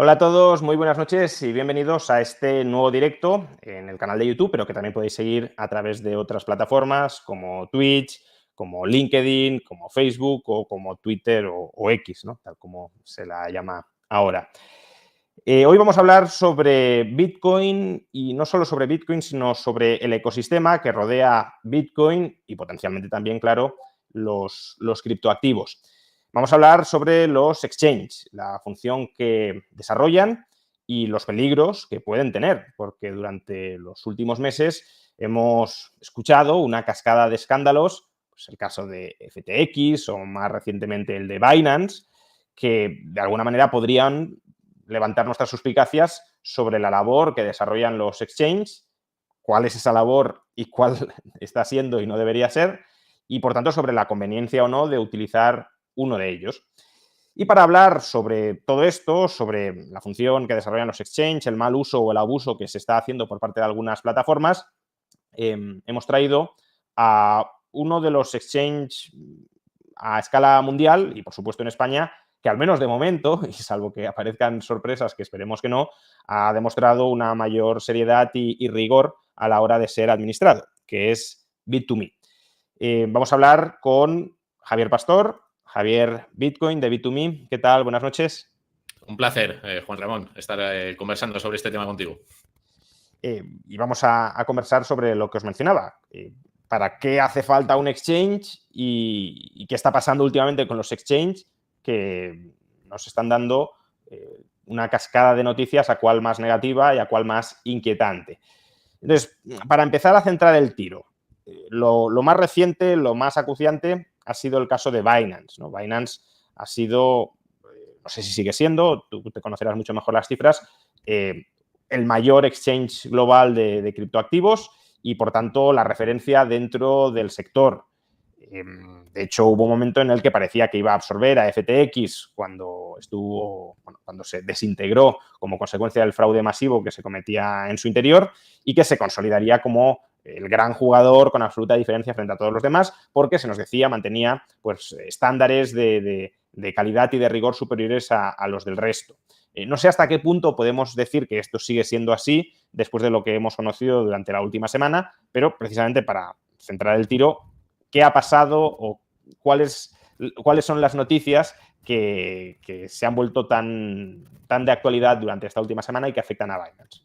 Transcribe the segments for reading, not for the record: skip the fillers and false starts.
Hola a todos, muy buenas noches y bienvenidos a este nuevo directo en el canal de YouTube, pero que también podéis seguir a través de otras plataformas como Twitch, como LinkedIn, como Facebook o como Twitter o X, ¿no? Tal como se la llama ahora. Hoy vamos a hablar sobre Bitcoin y no solo sobre Bitcoin, sino sobre el ecosistema que rodea Bitcoin y potencialmente también, claro, los criptoactivos. Vamos a hablar sobre los exchanges, la función que desarrollan y los peligros que pueden tener, porque durante los últimos meses hemos escuchado una cascada de escándalos, pues el caso de FTX o más recientemente el de Binance, que de alguna manera podrían levantar nuestras suspicacias sobre la labor que desarrollan los exchanges, cuál es esa labor y cuál está siendo y no debería ser, y por tanto sobre la conveniencia o no de utilizar uno de ellos. Y para hablar sobre todo esto, sobre la función que desarrollan los exchanges, el mal uso o el abuso que se está haciendo por parte de algunas plataformas, hemos traído a uno de los exchanges a escala mundial y por supuesto en España, que al menos de momento, y salvo que aparezcan sorpresas que esperemos que no, ha demostrado una mayor seriedad y rigor a la hora de ser administrado, que es Bit2Me. Vamos a hablar con Javier Pastor, Javier Bitcoin de Bit2Me. ¿Qué tal? Buenas noches. Un placer, Juan Ramón, estar conversando sobre este tema contigo. Y vamos a conversar sobre lo que os mencionaba. ¿Para qué hace falta un exchange y qué está pasando últimamente con los exchanges que nos están dando una cascada de noticias a cuál más negativa y a cuál más inquietante? Entonces, para empezar a centrar el tiro, lo más reciente, lo más acuciante ha sido el caso de Binance, ¿no? Binance ha sido, no sé si sigue siendo, tú te conocerás mucho mejor las cifras, el mayor exchange global de criptoactivos y, por tanto, la referencia dentro del sector. De hecho, hubo un momento en el que parecía que iba a absorber a FTX cuando cuando se desintegró como consecuencia del fraude masivo que se cometía en su interior y que se consolidaría como el gran jugador con absoluta diferencia frente a todos los demás, porque se nos decía, mantenía pues estándares de calidad y de rigor superiores a los del resto. No sé hasta qué punto podemos decir que esto sigue siendo así después de lo que hemos conocido durante la última semana, pero precisamente para centrar el tiro, ¿qué ha pasado o cuáles son las noticias que se han vuelto tan de actualidad durante esta última semana y que afectan a Binance?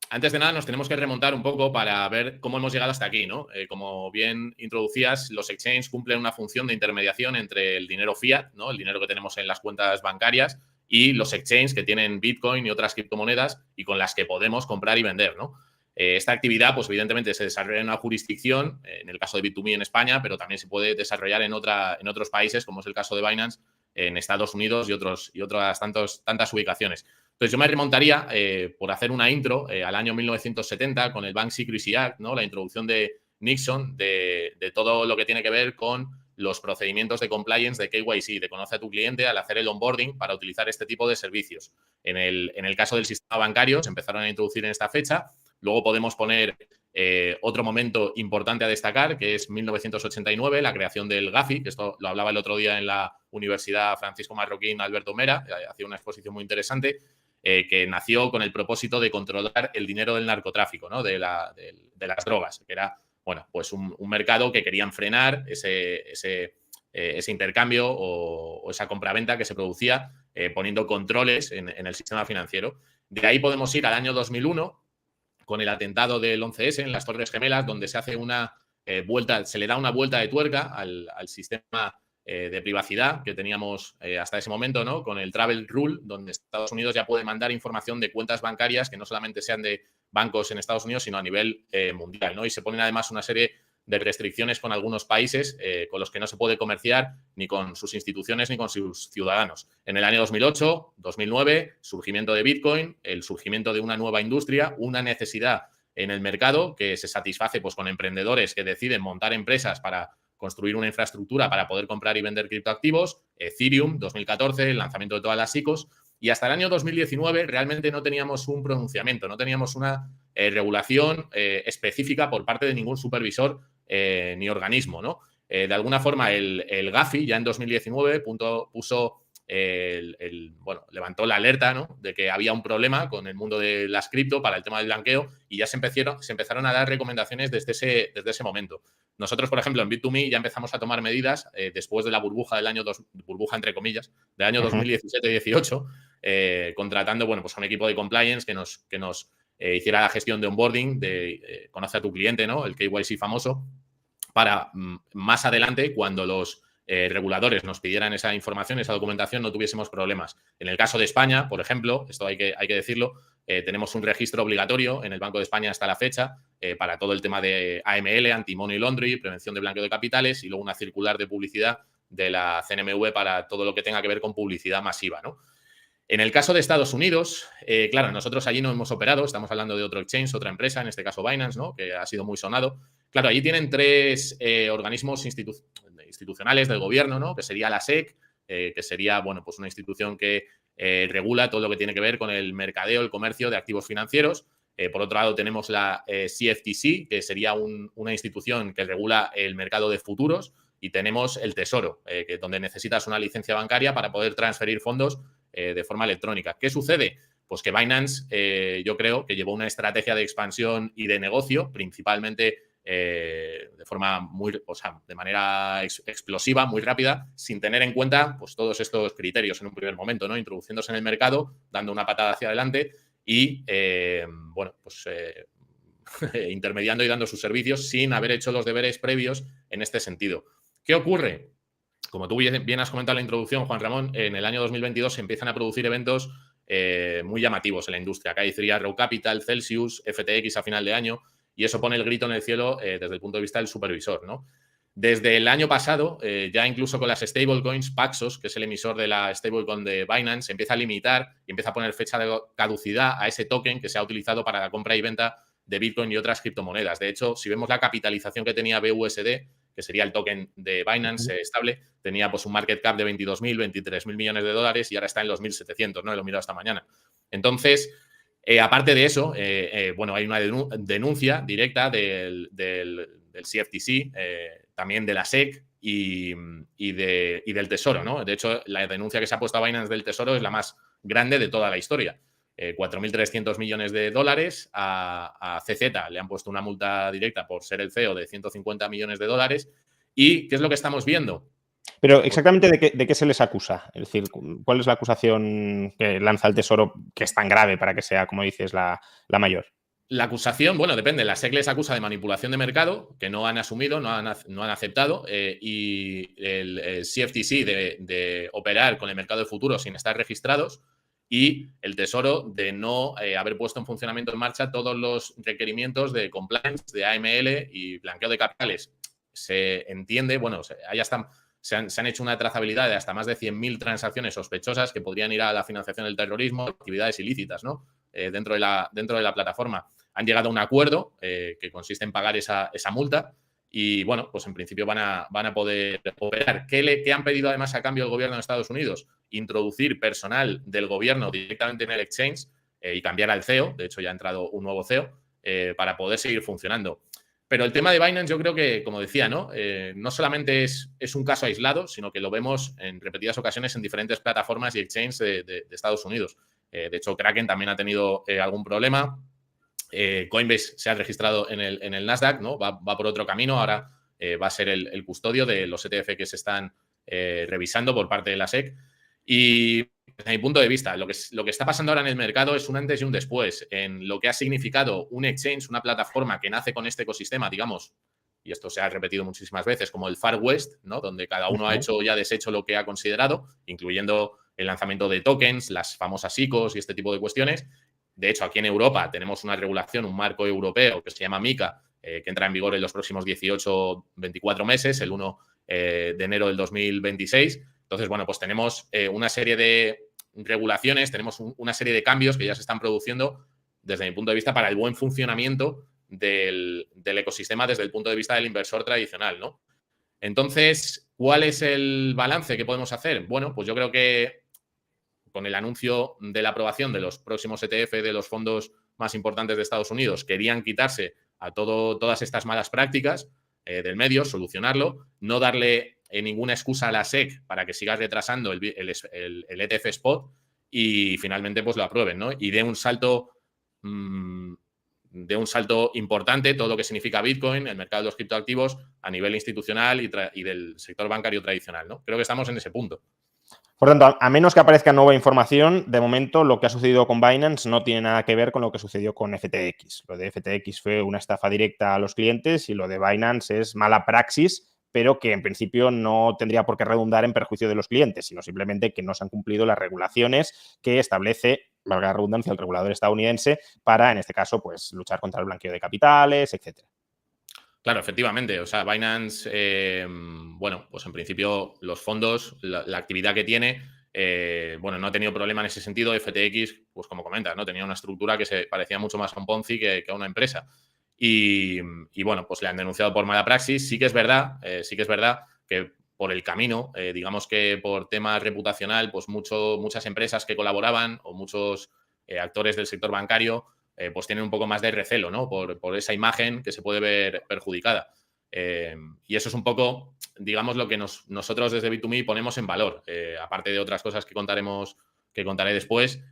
Antes de nada, nos tenemos que remontar un poco para ver cómo hemos llegado hasta aquí, ¿no? Como bien introducías, los exchanges cumplen una función de intermediación entre el dinero fiat, ¿no? El dinero que tenemos en las cuentas bancarias, y los exchanges que tienen Bitcoin y otras criptomonedas y con las que podemos comprar y vender, ¿no? Esta actividad, pues evidentemente se desarrolla en una jurisdicción, en el caso de Bit2Me en España, pero también se puede desarrollar en otros países, como es el caso de Binance, en Estados Unidos y otras tantas ubicaciones. Entonces, yo me remontaría, por hacer una intro, al año 1970 con el Bank Secrecy Act, ¿no? La introducción de Nixon de todo lo que tiene que ver con los procedimientos de compliance de KYC, de conoce a tu cliente al hacer el onboarding para utilizar este tipo de servicios. En el caso del sistema bancario se empezaron a introducir en esta fecha. Luego podemos poner otro momento importante a destacar, que es 1989, la creación del GAFI, que esto lo hablaba el otro día en la Universidad Francisco Marroquín Alberto Mera, hacía una exposición muy interesante, que nació con el propósito de controlar el dinero del narcotráfico, ¿no? de las drogas, que era, bueno, pues un mercado que querían frenar ese intercambio o esa compraventa que se producía, poniendo controles en el sistema financiero. De ahí podemos ir al año 2001 con el atentado del 11S en las Torres Gemelas, donde se hace se le da una vuelta de tuerca al sistema de privacidad que teníamos hasta ese momento, ¿no? Con el Travel Rule, donde Estados Unidos ya puede mandar información de cuentas bancarias que no solamente sean de bancos en Estados Unidos, sino a nivel mundial, ¿no? Y se ponen además una serie de restricciones con algunos países con los que no se puede comerciar ni con sus instituciones ni con sus ciudadanos. En el año 2008, 2009, surgimiento de Bitcoin, el surgimiento de una nueva industria, una necesidad en el mercado que se satisface pues, con emprendedores que deciden montar empresas para construir una infraestructura para poder comprar y vender criptoactivos, Ethereum, 2014, el lanzamiento de todas las ICOs, y hasta el año 2019 realmente no teníamos un pronunciamiento, no teníamos una regulación específica por parte de ningún supervisor ni organismo, ¿no? De alguna forma, el GAFI ya en 2019 puso bueno, levantó la alerta, ¿no?, de que había un problema con el mundo de las cripto para el tema del blanqueo y ya se empezaron a dar recomendaciones desde ese momento. Nosotros, por ejemplo, en Bit2Me ya empezamos a tomar medidas después de la burbuja burbuja entre comillas, del año 2017-18, contratando, bueno, pues a un equipo de compliance que nos hiciera la gestión de onboarding, de conoce a tu cliente, ¿no?, el KYC famoso, para más adelante, cuando los reguladores nos pidieran esa información, esa documentación, no tuviésemos problemas. En el caso de España, por ejemplo, esto hay que decirlo, tenemos un registro obligatorio en el Banco de España hasta la fecha para todo el tema de AML, anti-money laundering, prevención de blanqueo de capitales, y luego una circular de publicidad de la CNMV para todo lo que tenga que ver con publicidad masiva, ¿no? En el caso de Estados Unidos, claro, nosotros allí no hemos operado, estamos hablando de otro exchange, otra empresa, en este caso Binance, ¿no?, que ha sido muy sonado. Claro, allí tienen 3 organismos institucionales del gobierno, ¿no?, que sería la SEC, que sería, bueno, pues una institución que regula todo lo que tiene que ver con el mercadeo, el comercio de activos financieros. Por otro lado, tenemos la CFTC, que sería una institución que regula el mercado de futuros, y tenemos el Tesoro, que donde necesitas una licencia bancaria para poder transferir fondos de forma electrónica. ¿Qué sucede? Pues que Binance, yo creo que llevó una estrategia de expansión y de negocio, principalmente de forma de manera explosiva, muy rápida, sin tener en cuenta pues todos estos criterios en un primer momento, ¿no?, introduciéndose en el mercado, dando una patada hacia adelante y, bueno, pues intermediando y dando sus servicios sin haber hecho los deberes previos en este sentido. ¿Qué ocurre? Como tú bien has comentado en la introducción, Juan Ramón, en el año 2022 se empiezan a producir eventos muy llamativos en la industria. K3, Row Capital, Celsius, FTX a final de año, y eso pone el grito en el cielo desde el punto de vista del supervisor, ¿no? Desde el año pasado, ya incluso con las stablecoins, Paxos, que es el emisor de la stablecoin de Binance, empieza a limitar y empieza a poner fecha de caducidad a ese token que se ha utilizado para la compra y venta de Bitcoin y otras criptomonedas. De hecho, si vemos la capitalización que tenía BUSD, que sería el token de Binance estable, tenía pues un market cap de 22.000, 23.000 millones de dólares y ahora está en los 1.700, ¿no? Lo he mirado esta mañana. Entonces, aparte de eso, bueno, hay una denuncia directa del CFTC, también de la SEC y del Tesoro, ¿no? De hecho, la denuncia que se ha puesto a Binance del Tesoro es la más grande de toda la historia. 4.300 millones de dólares. A CZ le han puesto una multa directa por ser el CEO de 150 millones de dólares. ¿Y qué es lo que estamos viendo? Pero exactamente de qué se les acusa. Es decir, ¿cuál es la acusación que lanza el Tesoro que es tan grave para que sea, como dices, la mayor? La acusación, bueno, depende. La SEC les acusa de manipulación de mercado, que no han asumido, no han aceptado, y el CFTC de operar con el mercado de futuros sin estar registrados, y el Tesoro de no haber puesto en funcionamiento en marcha todos los requerimientos de compliance, de AML y blanqueo de capitales. Se entiende, bueno, ahí están, se han hecho una trazabilidad de hasta más de 100.000 transacciones sospechosas que podrían ir a la financiación del terrorismo, actividades ilícitas, ¿no? Dentro de la plataforma. Han llegado a un acuerdo que consiste en pagar esa multa y, bueno, pues en principio van a poder operar. ¿Qué han pedido además a cambio el gobierno de Estados Unidos? Introducir personal del gobierno directamente en el exchange y cambiar al CEO. De hecho, ya ha entrado un nuevo CEO para poder seguir funcionando. Pero el tema de Binance, yo creo que, como decía, ¿no? No solamente es un caso aislado, sino que lo vemos en repetidas ocasiones en diferentes plataformas y exchanges de Estados Unidos. De hecho, Kraken también ha tenido algún problema. Coinbase se ha registrado en el Nasdaq, ¿no? Va por otro camino. Ahora va a ser el custodio de los ETF que se están revisando por parte de la SEC. Y desde mi punto de vista, lo que está pasando ahora en el mercado es un antes y un después en lo que ha significado un exchange, una plataforma que nace con este ecosistema, digamos, y esto se ha repetido muchísimas veces, como el Far West, ¿no? Donde cada uno ha hecho ya deshecho lo que ha considerado, incluyendo el lanzamiento de tokens, las famosas ICOs y este tipo de cuestiones. De hecho, aquí en Europa tenemos una regulación, un marco europeo que se llama MiCA, que entra en vigor en los próximos 18-24 meses, el 1 de enero del 2026. Entonces, bueno, pues tenemos una serie de regulaciones, tenemos una serie de cambios que ya se están produciendo desde mi punto de vista para el buen funcionamiento del ecosistema desde el punto de vista del inversor tradicional, ¿no? Entonces, ¿cuál es el balance que podemos hacer? Bueno, pues yo creo que con el anuncio de la aprobación de los próximos ETF de los fondos más importantes de Estados Unidos, querían quitarse a todas estas malas prácticas del medio, solucionarlo, no darle ninguna excusa a la SEC para que sigas retrasando el ETF Spot y finalmente pues lo aprueben, ¿no? Y de un salto importante todo lo que significa Bitcoin, el mercado de los criptoactivos a nivel institucional y del sector bancario tradicional, ¿no? Creo que estamos en ese punto. Por tanto, a menos que aparezca nueva información, de momento lo que ha sucedido con Binance no tiene nada que ver con lo que sucedió con FTX. Lo de FTX fue una estafa directa a los clientes y lo de Binance es mala praxis, pero que en principio no tendría por qué redundar en perjuicio de los clientes, sino simplemente que no se han cumplido las regulaciones que establece, valga la redundancia, el regulador estadounidense para, en este caso, pues luchar contra el blanqueo de capitales, etcétera. Claro, efectivamente. O sea, Binance, bueno, pues en principio los fondos, la actividad que tiene, bueno, no ha tenido problema en ese sentido. FTX, pues como comentas, ¿no? Tenía una estructura que se parecía mucho más a un Ponzi que a una empresa. Y bueno, pues le han denunciado por mala praxis. Sí que es verdad que por el camino, digamos que por tema reputacional, pues muchas empresas que colaboraban o muchos actores del sector bancario pues tienen un poco más de recelo, ¿no? Por esa imagen que se puede ver perjudicada. Y eso es un poco, digamos, lo que nosotros desde Bit2Me ponemos en valor. Aparte de otras cosas que contaré después,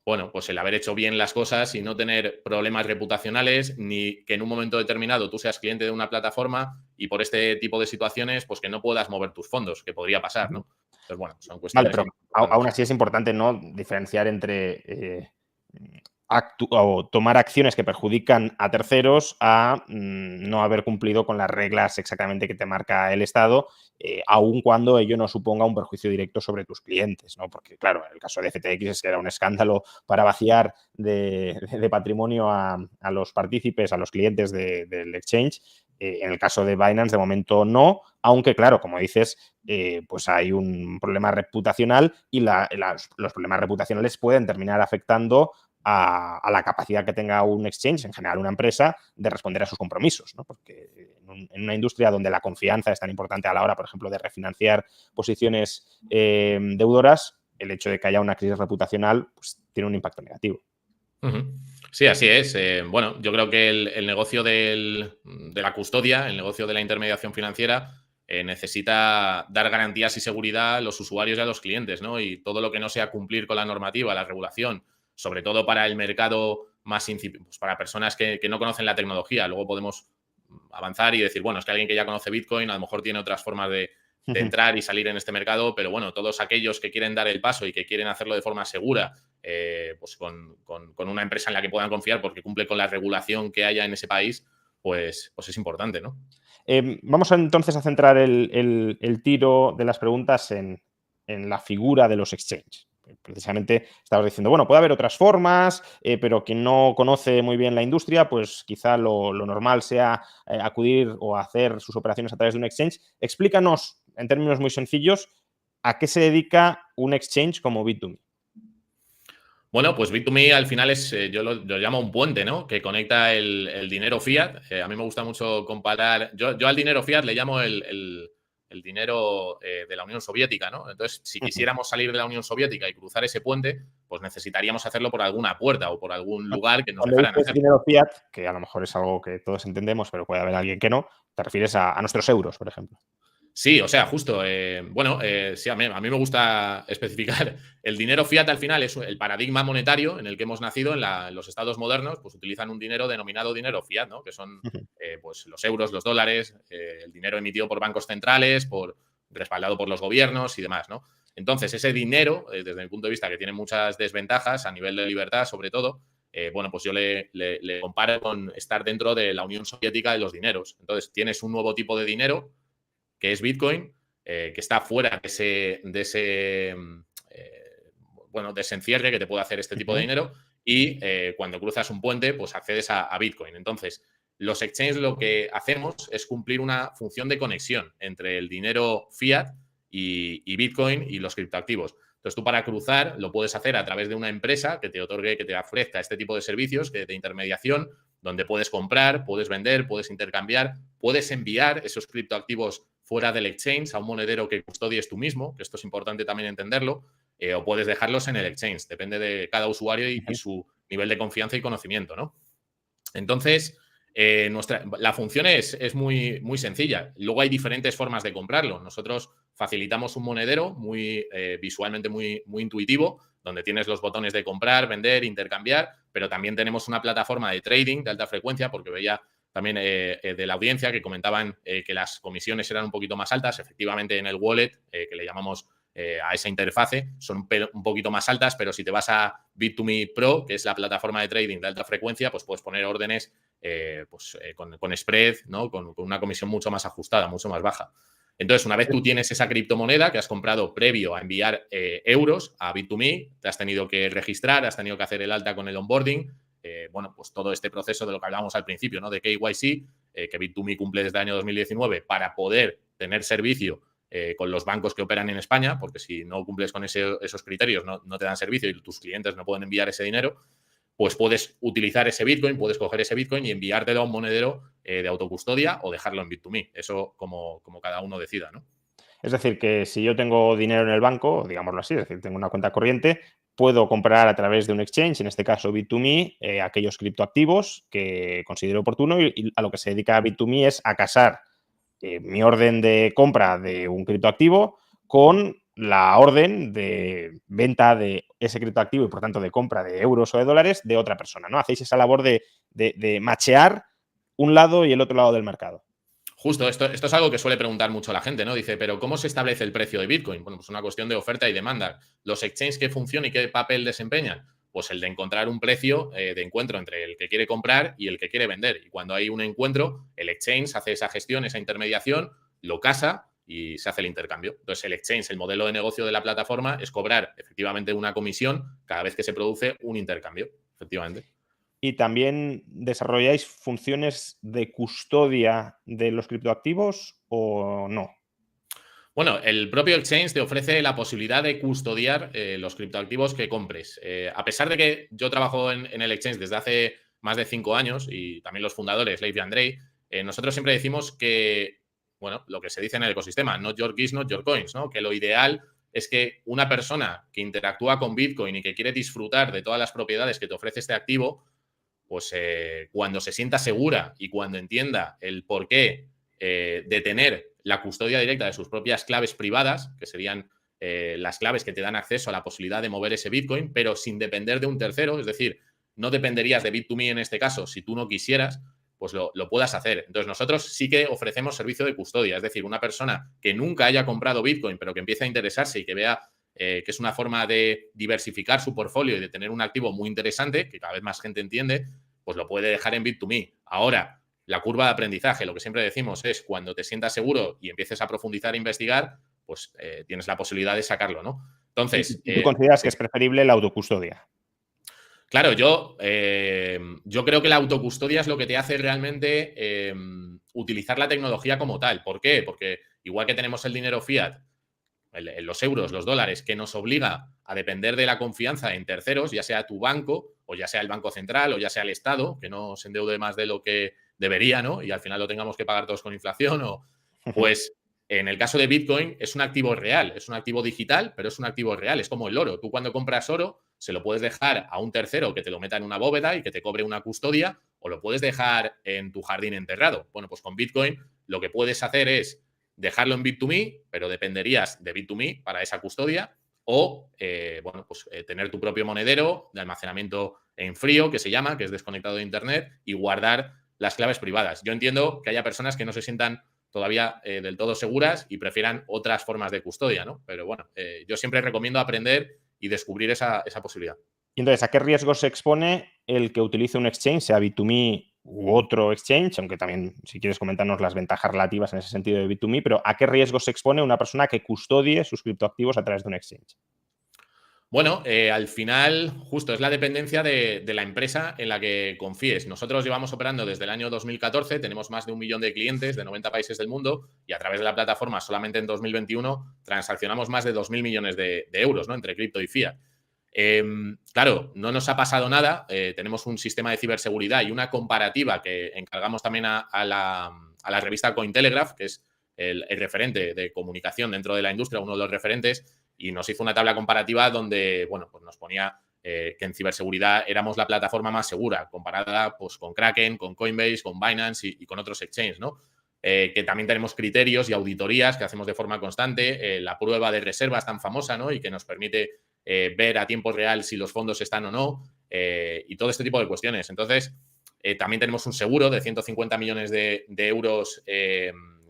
bueno, pues el haber hecho bien las cosas y no tener problemas reputacionales, ni que en un momento determinado tú seas cliente de una plataforma y por este tipo de situaciones, pues que no puedas mover tus fondos, que podría pasar, ¿no? Entonces, bueno, son cuestiones. Vale, pero aún así es importante no diferenciar entre o tomar acciones que perjudican a terceros a no haber cumplido con las reglas exactamente que te marca el Estado, aun cuando ello no suponga un perjuicio directo sobre tus clientes, ¿no? Porque, claro, el caso de FTX era un escándalo para vaciar de patrimonio a los partícipes, a los clientes del exchange. En el caso de Binance, de momento no, aunque, claro, como dices, pues hay un problema reputacional y los problemas reputacionales pueden terminar afectando a la capacidad que tenga un exchange, en general una empresa, de responder a sus compromisos, ¿no? Porque en una industria donde la confianza es tan importante a la hora, por ejemplo, de refinanciar posiciones deudoras, el hecho de que haya una crisis reputacional pues, tiene un impacto negativo. Sí, así es. Bueno, yo creo que el negocio de la custodia, el negocio de la intermediación financiera, necesita dar garantías y seguridad a los usuarios y a los clientes, ¿no? Y todo lo que no sea cumplir con la normativa, la regulación, sobre todo para el mercado más incipiente, pues para personas que no conocen la tecnología. Luego podemos avanzar y decir, bueno, es que alguien que ya conoce Bitcoin a lo mejor tiene otras formas de entrar y salir en este mercado, pero bueno, todos aquellos que quieren dar el paso y que quieren hacerlo de forma segura, pues con una empresa en la que puedan confiar porque cumple con la regulación que haya en ese país, pues es importante, ¿no? Vamos entonces a centrar el tiro de las preguntas en la figura de los exchanges. Precisamente estabas diciendo, bueno, puede haber otras formas, pero quien no conoce muy bien la industria, pues quizá lo normal sea acudir o hacer sus operaciones a través de un exchange. Explícanos, en términos muy sencillos, a qué se dedica un exchange como Bit2Me. Bueno, pues Bit2Me al final es, yo lo llamo un puente, ¿no? Que conecta el dinero fiat. A mí me gusta mucho comparar, yo al dinero fiat le llamo el dinero de la Unión Soviética, ¿no? Entonces, si quisiéramos salir de la Unión Soviética y cruzar ese puente, pues necesitaríamos hacerlo por alguna puerta o por algún lugar que nos Cuando dejaran dices hacerlo. dinero fiat, que a lo mejor es algo que todos entendemos, pero puede haber alguien que no, te refieres a nuestros euros, por ejemplo. Sí, o sea, justo. Bueno, sí, a mí me gusta especificar. El dinero fiat al final es el paradigma monetario en el que hemos nacido en los estados modernos, pues utilizan un dinero denominado dinero fiat, ¿no? Que son pues los euros, los dólares, el dinero emitido por bancos centrales, respaldado por los gobiernos y demás, ¿no? Entonces, ese dinero, desde mi punto de vista, que tiene muchas desventajas a nivel de libertad, sobre todo, bueno, pues yo le comparo con estar dentro de la Unión Soviética de los dineros. Entonces, tienes un nuevo tipo de dinero que es Bitcoin, que está fuera de ese bueno, de ese encierre que te puede hacer este tipo de dinero y cuando cruzas un puente, pues accedes a Bitcoin. Entonces, los exchanges lo que hacemos es cumplir una función de conexión entre el dinero fiat y Bitcoin y los criptoactivos. Entonces, tú para cruzar lo puedes hacer a través de una empresa que te otorgue, que te ofrezca este tipo de servicios de intermediación, donde puedes comprar, puedes vender, puedes intercambiar, puedes enviar esos criptoactivos fuera del exchange a un monedero que custodies tú mismo, que esto es importante también entenderlo, o puedes dejarlos en el exchange, depende de cada usuario y su nivel de confianza y conocimiento, ¿no? Entonces, La función es muy, muy sencilla. Luego hay diferentes formas de comprarlo. Nosotros facilitamos un monedero visualmente muy intuitivo, donde tienes los botones de comprar, vender, intercambiar, pero también tenemos una plataforma de trading de alta frecuencia, porque veía también de la audiencia que comentaban que las comisiones eran un poquito más altas. Efectivamente, en el wallet, que le llamamos a esa interfase, son un poquito más altas, pero si te vas a Bit2Me Pro, que es la plataforma de trading de alta frecuencia, pues puedes poner órdenes con spread, ¿no? Con una comisión mucho más ajustada, mucho más baja. Entonces, una vez tú tienes esa criptomoneda que has comprado previo a enviar euros a Bit2Me, te has tenido que registrar, has tenido que hacer el alta con el onboarding, bueno, pues todo este proceso de lo que hablábamos al principio, ¿no? De KYC, que Bit2Me cumple desde el año 2019 para poder tener servicio con los bancos que operan en España, porque si no cumples con esos criterios no te dan servicio y tus clientes no pueden enviar ese dinero, pues puedes utilizar ese Bitcoin, puedes coger ese Bitcoin y enviártelo a un monedero de autocustodia o dejarlo en Bit2Me. Eso como cada uno decida, ¿no? Es decir, que si yo tengo dinero en el banco, digámoslo así, es decir, tengo una cuenta corriente, puedo comprar a través de un exchange, en este caso Bit2Me, aquellos criptoactivos que considero oportuno y a lo que se dedica Bit2Me es a casar mi orden de compra de un criptoactivo con la orden de venta de ese criptoactivo y, por tanto, de compra de euros o de dólares de otra persona, ¿no? Hacéis esa labor de machear un lado y el otro lado del mercado. Justo, esto es algo que suele preguntar mucho la gente, ¿no? Dice, pero ¿cómo se establece el precio de Bitcoin? Bueno, pues una cuestión de oferta y demanda. ¿Los exchanges qué función y qué papel desempeñan? Pues el de encontrar un precio de encuentro entre el que quiere comprar y el que quiere vender. Y cuando hay un encuentro, el exchange hace esa gestión, esa intermediación, lo casa y se hace el intercambio. Entonces, el exchange, el modelo de negocio de la plataforma es cobrar efectivamente una comisión cada vez que se produce un intercambio, efectivamente. ¿Y también desarrolláis funciones de custodia de los criptoactivos o no? Bueno, el propio exchange te ofrece la posibilidad de custodiar los criptoactivos que compres. A pesar de que yo trabajo en el exchange desde hace más de 5 años y también los fundadores, Leif y Andrei, nosotros siempre decimos que, bueno, lo que se dice en el ecosistema, not your keys, not your coins, ¿no? Que lo ideal es que una persona que interactúa con Bitcoin y que quiere disfrutar de todas las propiedades que te ofrece este activo, pues cuando se sienta segura y cuando entienda el porqué de tener la custodia directa de sus propias claves privadas, que serían las claves que te dan acceso a la posibilidad de mover ese Bitcoin, pero sin depender de un tercero, es decir, no dependerías de Bit2Me en este caso si tú no quisieras, pues lo puedas hacer. Entonces nosotros sí que ofrecemos servicio de custodia, es decir, una persona que nunca haya comprado Bitcoin, pero que empiece a interesarse y que vea que es una forma de diversificar su portfolio y de tener un activo muy interesante, que cada vez más gente entiende, pues lo puede dejar en Bit2Me. Ahora, la curva de aprendizaje, lo que siempre decimos es cuando te sientas seguro y empieces a profundizar e investigar, pues tienes la posibilidad de sacarlo, ¿no? Entonces, ¿Y tú consideras sí. que es preferible la autocustodia? Claro, yo creo que la autocustodia es lo que te hace realmente utilizar la tecnología como tal. ¿Por qué? Porque igual que tenemos el dinero fiat, los euros, los dólares, que nos obliga a depender de la confianza en terceros, ya sea tu banco, o ya sea el Banco Central, o ya sea el Estado, que no se endeude más de lo que debería, ¿no? Y al final lo tengamos que pagar todos con inflación, pues en el caso de Bitcoin es un activo real, es un activo digital, pero es un activo real, es como el oro. Tú cuando compras oro, se lo puedes dejar a un tercero que te lo meta en una bóveda y que te cobre una custodia, o lo puedes dejar en tu jardín enterrado. Bueno, pues con Bitcoin lo que puedes hacer es dejarlo en Bit2Me, pero dependerías de Bit2Me para esa custodia, o tener tu propio monedero de almacenamiento en frío, que se llama, que es desconectado de Internet, y guardar las claves privadas. Yo entiendo que haya personas que no se sientan todavía del todo seguras y prefieran otras formas de custodia, ¿no? Pero bueno, yo siempre recomiendo aprender y descubrir esa posibilidad. Y entonces, ¿a qué riesgo se expone el que utilice un exchange, sea Bit2Me u otro exchange? Aunque también, si quieres comentarnos las ventajas relativas en ese sentido de Bit2Me, pero ¿a qué riesgo se expone una persona que custodie sus criptoactivos a través de un exchange? Bueno, al final, justo es la dependencia de la empresa en la que confíes. Nosotros llevamos operando desde el año 2014, tenemos más de 1 millón de clientes de 90 países del mundo y a través de la plataforma solamente en 2021 transaccionamos más de 2.000 millones de euros, ¿no? Entre cripto y fiat. Claro, no nos ha pasado nada. Tenemos un sistema de ciberseguridad y una comparativa que encargamos también a la revista Cointelegraph, que es el referente de comunicación dentro de la industria, uno de los referentes, y nos hizo una tabla comparativa donde, bueno, pues nos ponía que en ciberseguridad éramos la plataforma más segura, comparada pues, con Kraken, con Coinbase, con Binance y con otros exchanges, ¿no? Que también tenemos criterios y auditorías que hacemos de forma constante, la prueba de reservas tan famosa, ¿no? Y que nos permite ver a tiempo real si los fondos están o no, y todo este tipo de cuestiones. Entonces, también tenemos un seguro de 150 millones de euros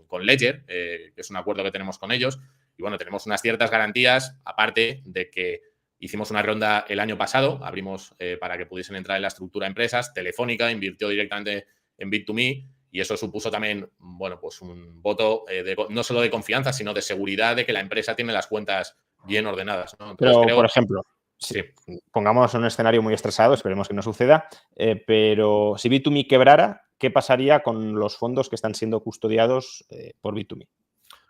con Ledger, que es un acuerdo que tenemos con ellos. Y bueno, tenemos unas ciertas garantías, aparte de que hicimos una ronda el año pasado, abrimos para que pudiesen entrar en la estructura empresas. Telefónica invirtió directamente en Bit2Me y eso supuso también, bueno, pues un voto no solo de confianza, sino de seguridad de que la empresa tiene las cuentas bien ordenadas, ¿no? Entonces, Pero, por ejemplo, sí. Pongamos un escenario muy estresado, esperemos que no suceda, pero si Bit2Me quebrara, ¿qué pasaría con los fondos que están siendo custodiados por Bit2Me?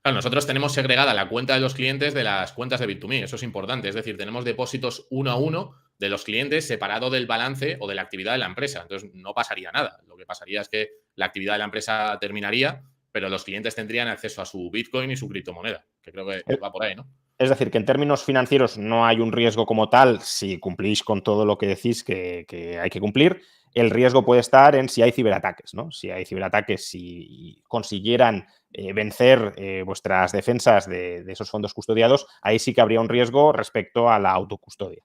Claro, nosotros tenemos segregada la cuenta de los clientes de las cuentas de Bit2Me, eso es importante, es decir, tenemos depósitos uno a uno de los clientes separado del balance o de la actividad de la empresa, entonces no pasaría nada, lo que pasaría es que la actividad de la empresa terminaría, pero los clientes tendrían acceso a su Bitcoin y su criptomoneda, que creo que va por ahí, ¿no? Es decir, que en términos financieros no hay un riesgo como tal si cumplís con todo lo que decís que hay que cumplir. El riesgo puede estar en si hay ciberataques, ¿no? Si hay ciberataques, si consiguieran vencer vuestras defensas de esos fondos custodiados, ahí sí que habría un riesgo respecto a la autocustodia.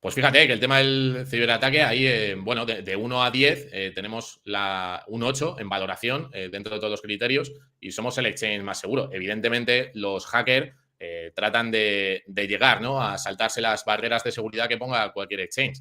Pues fíjate que el tema del ciberataque, ahí, bueno, de 1 a 10 tenemos un 8 en valoración dentro de todos los criterios y somos el exchange más seguro. Evidentemente, los hackers tratan de llegar, ¿no?, a saltarse las barreras de seguridad que ponga cualquier exchange.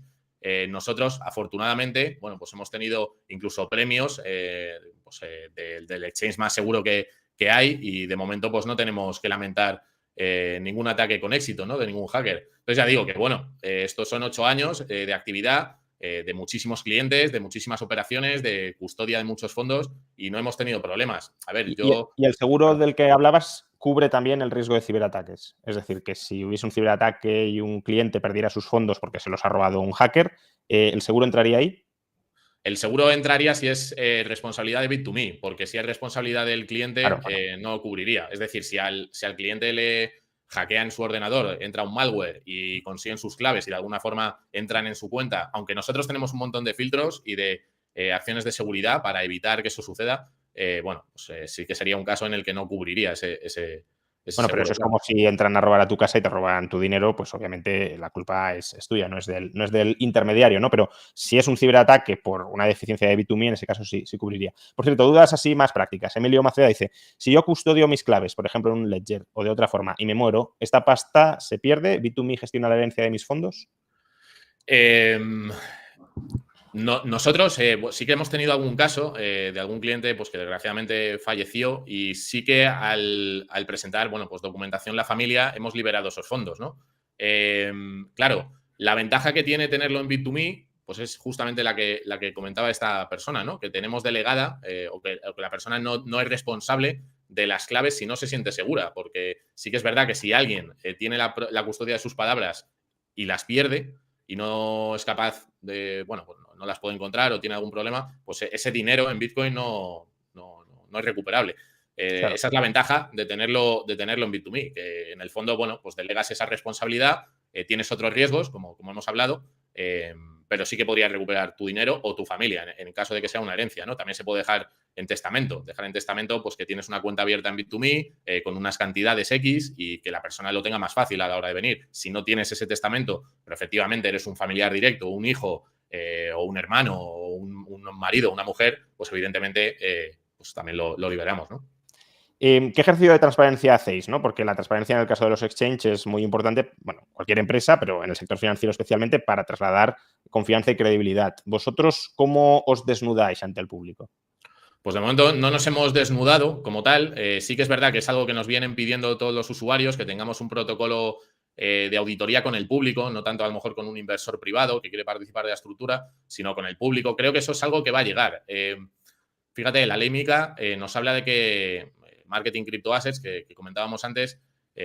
Nosotros, afortunadamente, bueno, pues hemos tenido incluso premios del exchange más seguro que hay y de momento pues no tenemos que lamentar ningún ataque con éxito, ¿no?, de ningún hacker. Entonces ya digo que, bueno, estos son 8 años de actividad, de muchísimos clientes, de muchísimas operaciones, de custodia de muchos fondos y no hemos tenido problemas. A ver, yo... ¿Y el seguro del que hablabas cubre también el riesgo de ciberataques? Es decir, que si hubiese un ciberataque y un cliente perdiera sus fondos porque se los ha robado un hacker, ¿el seguro entraría ahí? El seguro entraría si es responsabilidad de Bit2Me, porque si es responsabilidad del cliente, Claro, claro. no cubriría. Es decir, si al cliente le hackean su ordenador, entra un malware y consiguen sus claves y de alguna forma entran en su cuenta, aunque nosotros tenemos un montón de filtros y de acciones de seguridad para evitar que eso suceda, bueno, pues sí que sería un caso en el que no cubriría ese Bueno, pero seguro, eso es claro. como si entran a robar a tu casa y te roban tu dinero, pues obviamente la culpa es tuya, no es del intermediario, ¿no? Pero si es un ciberataque por una deficiencia de Bit2Me, en ese caso sí cubriría. Por cierto, dudas así más prácticas. Emilio Maceda dice, si yo custodio mis claves, por ejemplo, en un Ledger o de otra forma, y me muero, ¿esta pasta se pierde? ¿Bit2Me gestiona la herencia de mis fondos? Nosotros sí que hemos tenido algún caso de algún cliente pues, que desgraciadamente falleció y sí que al presentar bueno, pues documentación la familia hemos liberado esos fondos, ¿no? Claro, la ventaja que tiene tenerlo en Bit2Me pues es justamente la que comentaba esta persona, ¿no? Que tenemos delegada o que la persona no es responsable de las claves si no se siente segura, porque sí que es verdad que si alguien tiene la custodia de sus palabras y las pierde, y no es capaz de, bueno, pues no las puede encontrar o tiene algún problema, pues ese dinero en Bitcoin no es recuperable. Claro. Esa es la ventaja de tenerlo en Bit2Me, que en el fondo, bueno, pues delegas esa responsabilidad, tienes otros riesgos, como hemos hablado, pero sí que podrías recuperar tu dinero o tu familia, en caso de que sea una herencia, ¿no? También se puede dejar en testamento, pues que tienes una cuenta abierta en Bit2Me con unas cantidades X y que la persona lo tenga más fácil a la hora de venir. Si no tienes ese testamento, pero efectivamente eres un familiar directo, un hijo o un hermano o un marido o una mujer, pues evidentemente pues también lo liberamos, ¿no? ¿Qué ejercicio de transparencia hacéis? ¿No? Porque la transparencia en el caso de los exchanges es muy importante, bueno, cualquier empresa, pero en el sector financiero especialmente, para trasladar confianza y credibilidad. ¿Vosotros cómo os desnudáis ante el público? Pues de momento no nos hemos desnudado como tal. Sí que es verdad que es algo que nos vienen pidiendo todos los usuarios, que tengamos un protocolo de auditoría con el público, no tanto a lo mejor con un inversor privado que quiere participar de la estructura, sino con el público. Creo que eso es algo que va a llegar. Fíjate, la ley MiCA nos habla de que marketing criptoassets, que comentábamos antes,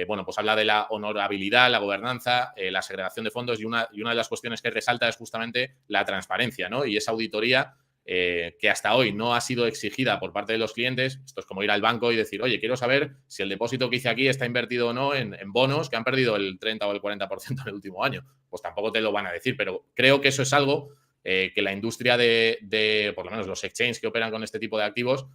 bueno, pues habla de la honorabilidad, la gobernanza, la segregación de fondos y una de las cuestiones que resalta es justamente la transparencia, ¿no? Y esa auditoría que hasta hoy no ha sido exigida por parte de los clientes. Esto es como ir al banco y decir, oye, quiero saber si el depósito que hice aquí está invertido o no en bonos que han perdido el 30 o el 40% en el último año. Pues tampoco te lo van a decir, pero creo que eso es algo que la industria de, por lo menos los exchanges que operan con este tipo de activos,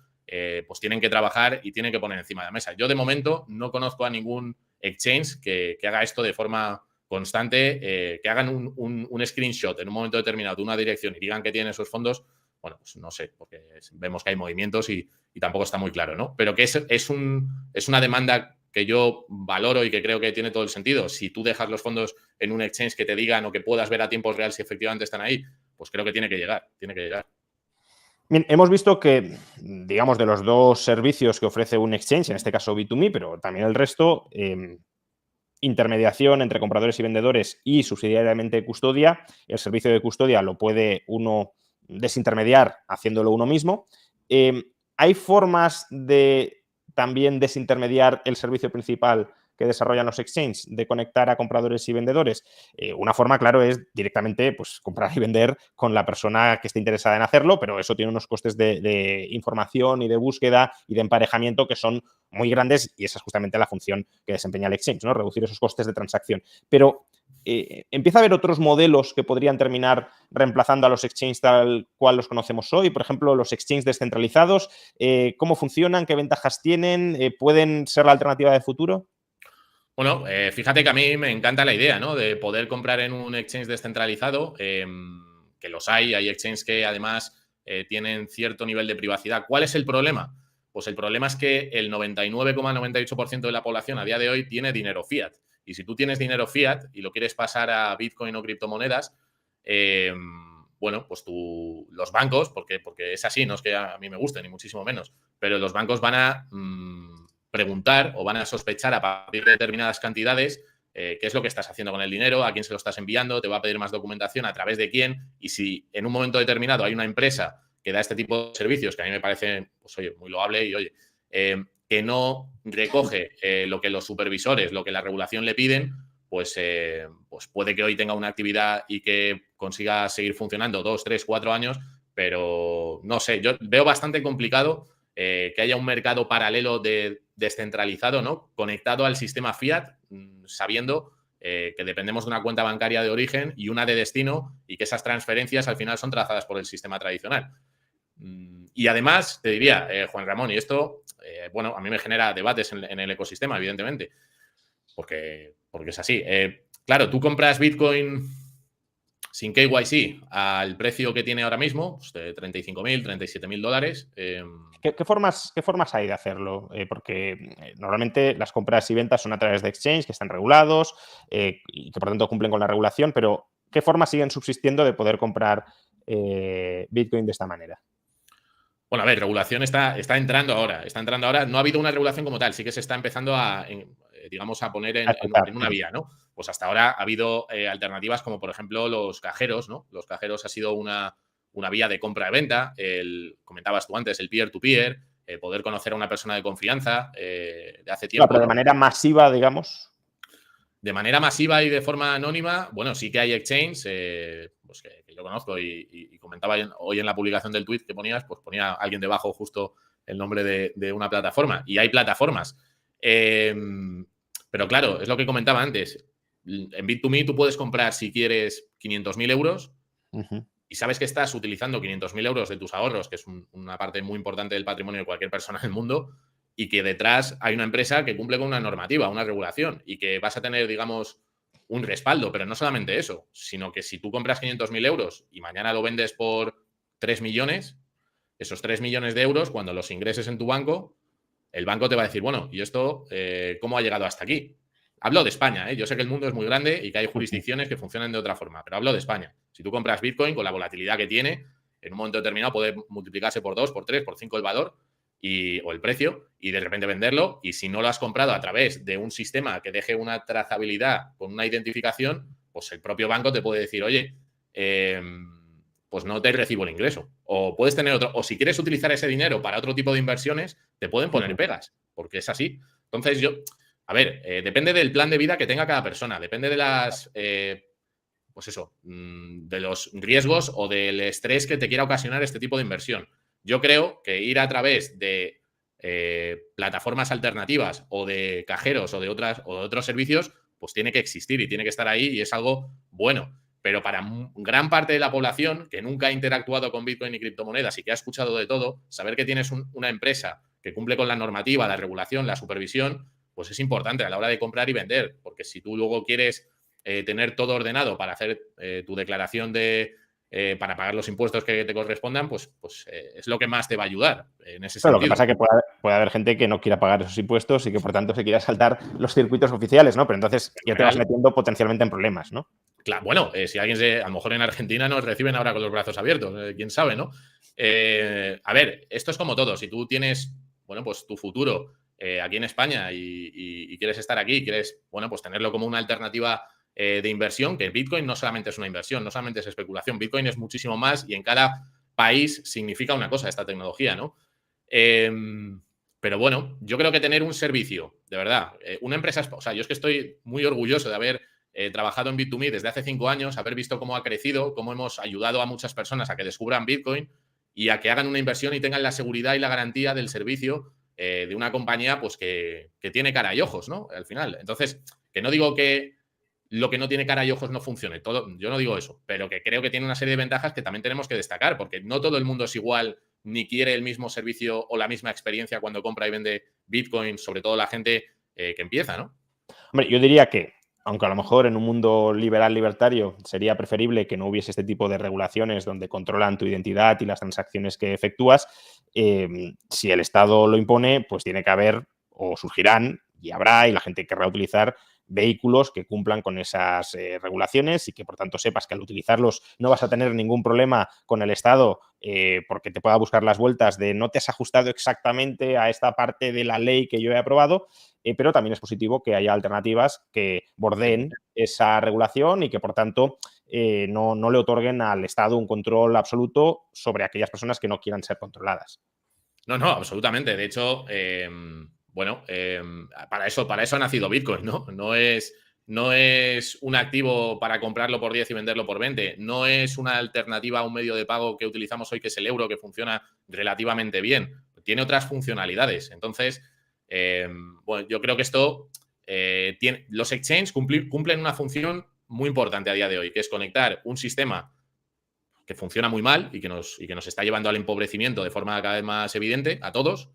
pues tienen que trabajar y tienen que poner encima de la mesa. Yo, de momento, no conozco a ningún exchange que haga esto de forma constante, que hagan un screenshot en un momento determinado de una dirección y digan que tienen esos fondos. Bueno, pues no sé, porque vemos que hay movimientos y tampoco está muy claro, ¿no? Pero que es una demanda que yo valoro y que creo que tiene todo el sentido. Si tú dejas los fondos en un exchange que te digan o que puedas ver a tiempos reales si efectivamente están ahí, pues creo que tiene que llegar. Bien, hemos visto que, digamos, de los dos servicios que ofrece un exchange, en este caso B2Me, pero también el resto, intermediación entre compradores y vendedores y subsidiariamente custodia. El servicio de custodia lo puede uno desintermediar haciéndolo uno mismo. ¿Hay formas de también desintermediar el servicio principal que desarrollan los exchanges, de conectar a compradores y vendedores? Una forma, claro, es directamente pues, comprar y vender con la persona que esté interesada en hacerlo, pero eso tiene unos costes de información y de búsqueda y de emparejamiento que son muy grandes y esa es justamente la función que desempeña el exchange, ¿no? Reducir esos costes de transacción. Pero empieza a haber otros modelos que podrían terminar reemplazando a los exchanges tal cual los conocemos hoy. Por ejemplo, los exchanges descentralizados, ¿cómo funcionan? ¿Qué ventajas tienen? ¿Pueden ser la alternativa de futuro? Bueno, fíjate que a mí me encanta la idea, ¿no? De poder comprar en un exchange descentralizado, que los hay exchanges que además tienen cierto nivel de privacidad. ¿Cuál es el problema? Pues el problema es que el 99,98% de la población a día de hoy tiene dinero fiat. Y si tú tienes dinero fiat y lo quieres pasar a Bitcoin o criptomonedas, bueno, pues los bancos, porque es así, no es que a mí me guste, ni muchísimo menos, pero los bancos van a preguntar o van a sospechar a partir de determinadas cantidades qué es lo que estás haciendo con el dinero, a quién se lo estás enviando, te va a pedir más documentación, a través de quién, y si en un momento determinado hay una empresa que da este tipo de servicios, que a mí me parece, pues oye, muy loable y oye, que no recoge lo que los supervisores, lo que la regulación le piden, pues puede que hoy tenga una actividad y que consiga seguir funcionando 2, 3, 4 años, pero no sé, yo veo bastante complicado que haya un mercado paralelo descentralizado, ¿no? Conectado al sistema fiat, sabiendo que dependemos de una cuenta bancaria de origen y una de destino y que esas transferencias al final son trazadas por el sistema tradicional. Y además, te diría, Juan Ramón, y esto, bueno, a mí me genera debates en el ecosistema, evidentemente, porque es así. Claro, tú compras Bitcoin sin KYC al precio que tiene ahora mismo, pues de $35.000, $37.000. ¿Qué formas hay de hacerlo? Porque normalmente las compras y ventas son a través de exchange que están regulados y que por tanto cumplen con la regulación, pero ¿qué formas siguen subsistiendo de poder comprar Bitcoin de esta manera? Bueno, a ver, regulación está entrando ahora. No ha habido una regulación como tal, sí que se está empezando digamos, a poner en una vía, ¿no? Pues hasta ahora ha habido alternativas como, por ejemplo, los cajeros, ¿no? Los cajeros ha sido una vía de compra-venta. Comentabas tú antes, el peer-to-peer, poder conocer a una persona de confianza de hace tiempo. Claro, pero de manera masiva, digamos. De manera masiva y de forma anónima, bueno, sí que hay exchanges pues que yo conozco y comentaba hoy en la publicación del tweet que ponías, pues ponía alguien debajo justo el nombre de una plataforma. Y hay plataformas. Pero claro, es lo que comentaba antes. En Bit2Me tú puedes comprar, si quieres, 500.000 euros y sabes que estás utilizando 500.000 euros de tus ahorros, que es una parte muy importante del patrimonio de cualquier persona en el mundo, y que detrás hay una empresa que cumple con una normativa, una regulación, y que vas a tener, digamos, un respaldo. Pero no solamente eso, sino que si tú compras 500.000 euros y mañana lo vendes por 3 millones, esos 3 millones de euros, cuando los ingreses en tu banco, el banco te va a decir, bueno, ¿y esto cómo ha llegado hasta aquí? Hablo de España, ¿eh? Yo sé que el mundo es muy grande y que hay jurisdicciones que funcionan de otra forma, pero hablo de España. Si tú compras Bitcoin con la volatilidad que tiene, en un momento determinado puede multiplicarse por 2, por 3, por 5 el valor o el precio y de repente venderlo. Y si no lo has comprado a través de un sistema que deje una trazabilidad con una identificación, pues el propio banco te puede decir, oye, pues no te recibo el ingreso. O puedes tener otro, o si quieres utilizar ese dinero para otro tipo de inversiones, te pueden poner pegas, porque es así. Entonces, a ver, depende del plan de vida que tenga cada persona, depende de las pues eso, de los riesgos o del estrés que te quiera ocasionar este tipo de inversión. Yo creo que ir a través de plataformas alternativas o de cajeros o de otros servicios, pues tiene que existir y tiene que estar ahí y es algo bueno. Pero para gran parte de la población que nunca ha interactuado con Bitcoin y criptomonedas y que ha escuchado de todo, saber que tienes una empresa que cumple con la normativa, la regulación, la supervisión, pues es importante a la hora de comprar y vender. Porque si tú luego quieres tener todo ordenado para hacer tu declaración para pagar los impuestos que te correspondan, pues es lo que más te va a ayudar en ese Pero lo que sentido. pasa es que puede haber gente que no quiera pagar esos impuestos y que por tanto se quiera saltar los circuitos oficiales, ¿no? Pero entonces ya te vas metiendo potencialmente en problemas, ¿no? Claro, bueno, si alguien a lo mejor en Argentina nos reciben ahora con los brazos abiertos, quién sabe, ¿no? A ver, esto es como todo. Si tú tienes, bueno, pues tu futuro aquí en España y quieres estar aquí, quieres, bueno, pues tenerlo como una alternativa de inversión, que Bitcoin no solamente es una inversión, no solamente es especulación, Bitcoin es muchísimo más y en cada país significa una cosa esta tecnología, ¿no? Pero bueno, yo creo que tener un servicio, de verdad, una empresa, o sea, yo es que estoy muy orgulloso de haber trabajado en Bit2Me desde hace 5 años, haber visto cómo ha crecido, cómo hemos ayudado a muchas personas a que descubran Bitcoin y a que hagan una inversión y tengan la seguridad y la garantía del servicio de una compañía pues que tiene cara y ojos, ¿no? Al final. Entonces, que no digo que lo que no tiene cara y ojos no funcione, yo no digo eso, pero que creo que tiene una serie de ventajas que también tenemos que destacar, porque no todo el mundo es igual ni quiere el mismo servicio o la misma experiencia cuando compra y vende Bitcoin, sobre todo la gente que empieza, ¿no? Hombre, yo diría que, aunque a lo mejor en un mundo liberal libertario sería preferible que no hubiese este tipo de regulaciones donde controlan tu identidad y las transacciones que efectúas, si el Estado lo impone, pues tiene que haber o surgirán y habrá y la gente querrá utilizar vehículos que cumplan con esas regulaciones y que por tanto sepas que al utilizarlos no vas a tener ningún problema con el Estado porque te pueda buscar las vueltas de no te has ajustado exactamente a esta parte de la ley que yo he aprobado, pero también es positivo que haya alternativas que bordeen esa regulación y que por tanto no le otorguen al Estado un control absoluto sobre aquellas personas que no quieran ser controladas. No, no, absolutamente. De hecho, bueno, para eso ha nacido Bitcoin, ¿no? No es un activo para comprarlo por 10 y venderlo por 20. No es una alternativa a un medio de pago que utilizamos hoy, que es el euro, que funciona relativamente bien. Tiene otras funcionalidades. Entonces, bueno, yo creo que esto los exchanges cumplen una función muy importante a día de hoy, que es conectar un sistema que funciona muy mal y que nos está llevando al empobrecimiento de forma cada vez más evidente a todos,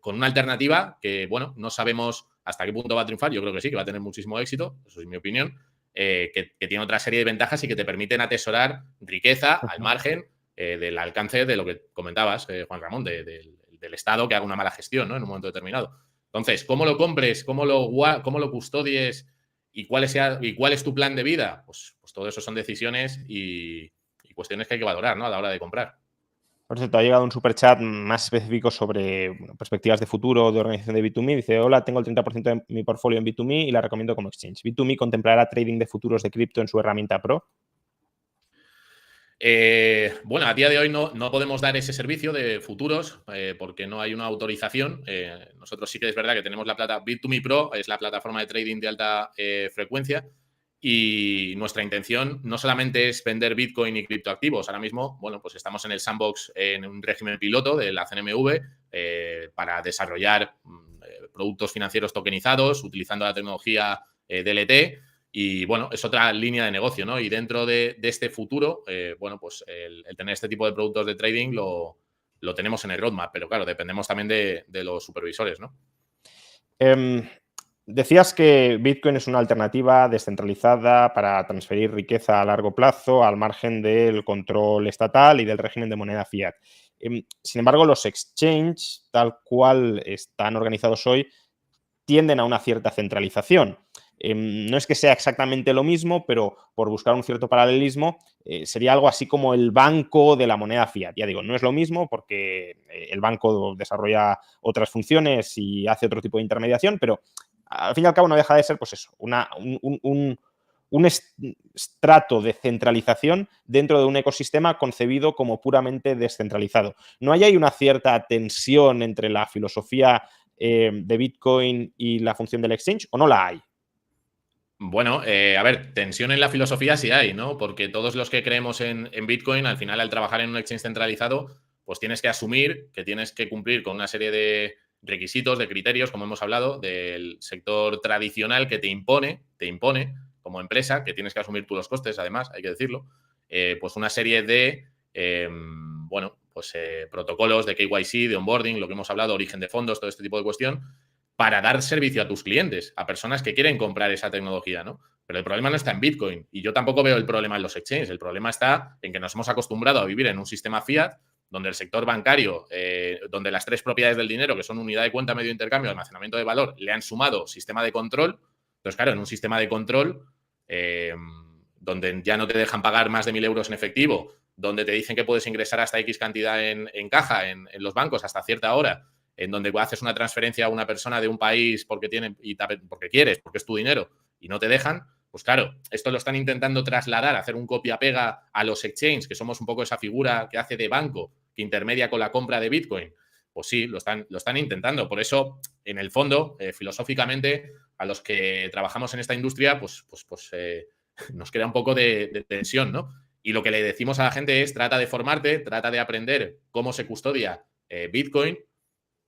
con una alternativa que, bueno, no sabemos hasta qué punto va a triunfar. Yo creo que sí, que va a tener muchísimo éxito, eso es mi opinión, que tiene otra serie de ventajas y que te permiten atesorar riqueza al margen del alcance de lo que comentabas, Juan Ramón, del Estado que haga una mala gestión, ¿no? En un momento determinado. Entonces, ¿cómo lo compres? ¿Cómo lo custodies? ¿Y cuál es tu plan de vida? Pues todo eso son decisiones y cuestiones que hay que valorar, ¿no? A la hora de comprar. Por cierto, ha llegado un superchat más específico sobre perspectivas de futuro de organización de Bit2Me. Dice, hola, tengo el 30% de mi portfolio en Bit2Me y la recomiendo como exchange. ¿Bit2Me contemplará trading de futuros de cripto en su herramienta Pro? Bueno, a día de hoy no podemos dar ese servicio de futuros porque no hay una autorización. Nosotros sí que es verdad que tenemos la Bit2Me Pro, es la plataforma de trading de alta frecuencia. Y nuestra intención no solamente es vender Bitcoin y criptoactivos. Ahora mismo, bueno, pues estamos en el sandbox en un régimen piloto de la CNMV para desarrollar productos financieros tokenizados utilizando la tecnología DLT. Y bueno, es otra línea de negocio, ¿no? Y dentro de este futuro, bueno, pues el tener este tipo de productos de trading lo tenemos en el roadmap, pero claro, dependemos también de los supervisores, ¿no? Decías que Bitcoin es una alternativa descentralizada para transferir riqueza a largo plazo al margen del control estatal y del régimen de moneda fiat. Sin embargo, los exchanges, tal cual están organizados hoy, tienden a una cierta centralización. No es que sea exactamente lo mismo, pero por buscar un cierto paralelismo, sería algo así como el banco de la moneda fiat. Ya digo, no es lo mismo porque el banco desarrolla otras funciones y hace otro tipo de intermediación, pero al fin y al cabo no deja de ser, pues eso, un estrato de centralización dentro de un ecosistema concebido como puramente descentralizado. ¿No hay ahí una cierta tensión entre la filosofía de Bitcoin y la función del exchange o no la hay? Bueno, a ver, tensión en la filosofía sí hay, ¿no? Porque todos los que creemos en Bitcoin, al final, al trabajar en un exchange centralizado, pues tienes que asumir que tienes que cumplir con una serie de requisitos, de criterios, como hemos hablado, del sector tradicional que te impone como empresa, que tienes que asumir tú los costes, además, hay que decirlo, pues una serie de, bueno, pues protocolos de KYC, de onboarding, lo que hemos hablado, origen de fondos, todo este tipo de cuestión, para dar servicio a tus clientes, a personas que quieren comprar esa tecnología, ¿no? Pero el problema no está en Bitcoin y yo tampoco veo el problema en los exchanges. El problema está en que nos hemos acostumbrado a vivir en un sistema fiat donde el sector bancario, donde las tres propiedades del dinero, que son unidad de cuenta, medio de intercambio, almacenamiento de valor, le han sumado sistema de control. Entonces, claro, en un sistema de control donde ya no te dejan pagar más de 1.000 euros en efectivo, donde te dicen que puedes ingresar hasta X cantidad en caja, en los bancos, hasta cierta hora, en donde haces una transferencia a una persona de un país porque quieres, porque es tu dinero y no te dejan, pues claro, esto lo están intentando trasladar, hacer un copia-pega a los exchanges, que somos un poco esa figura que hace de banco, que intermedia con la compra de Bitcoin. Pues sí, lo están intentando. Por eso, en el fondo, filosóficamente, a los que trabajamos en esta industria, pues nos crea un poco de tensión, ¿no? Y lo que le decimos a la gente es, trata de formarte, trata de aprender cómo se custodia Bitcoin,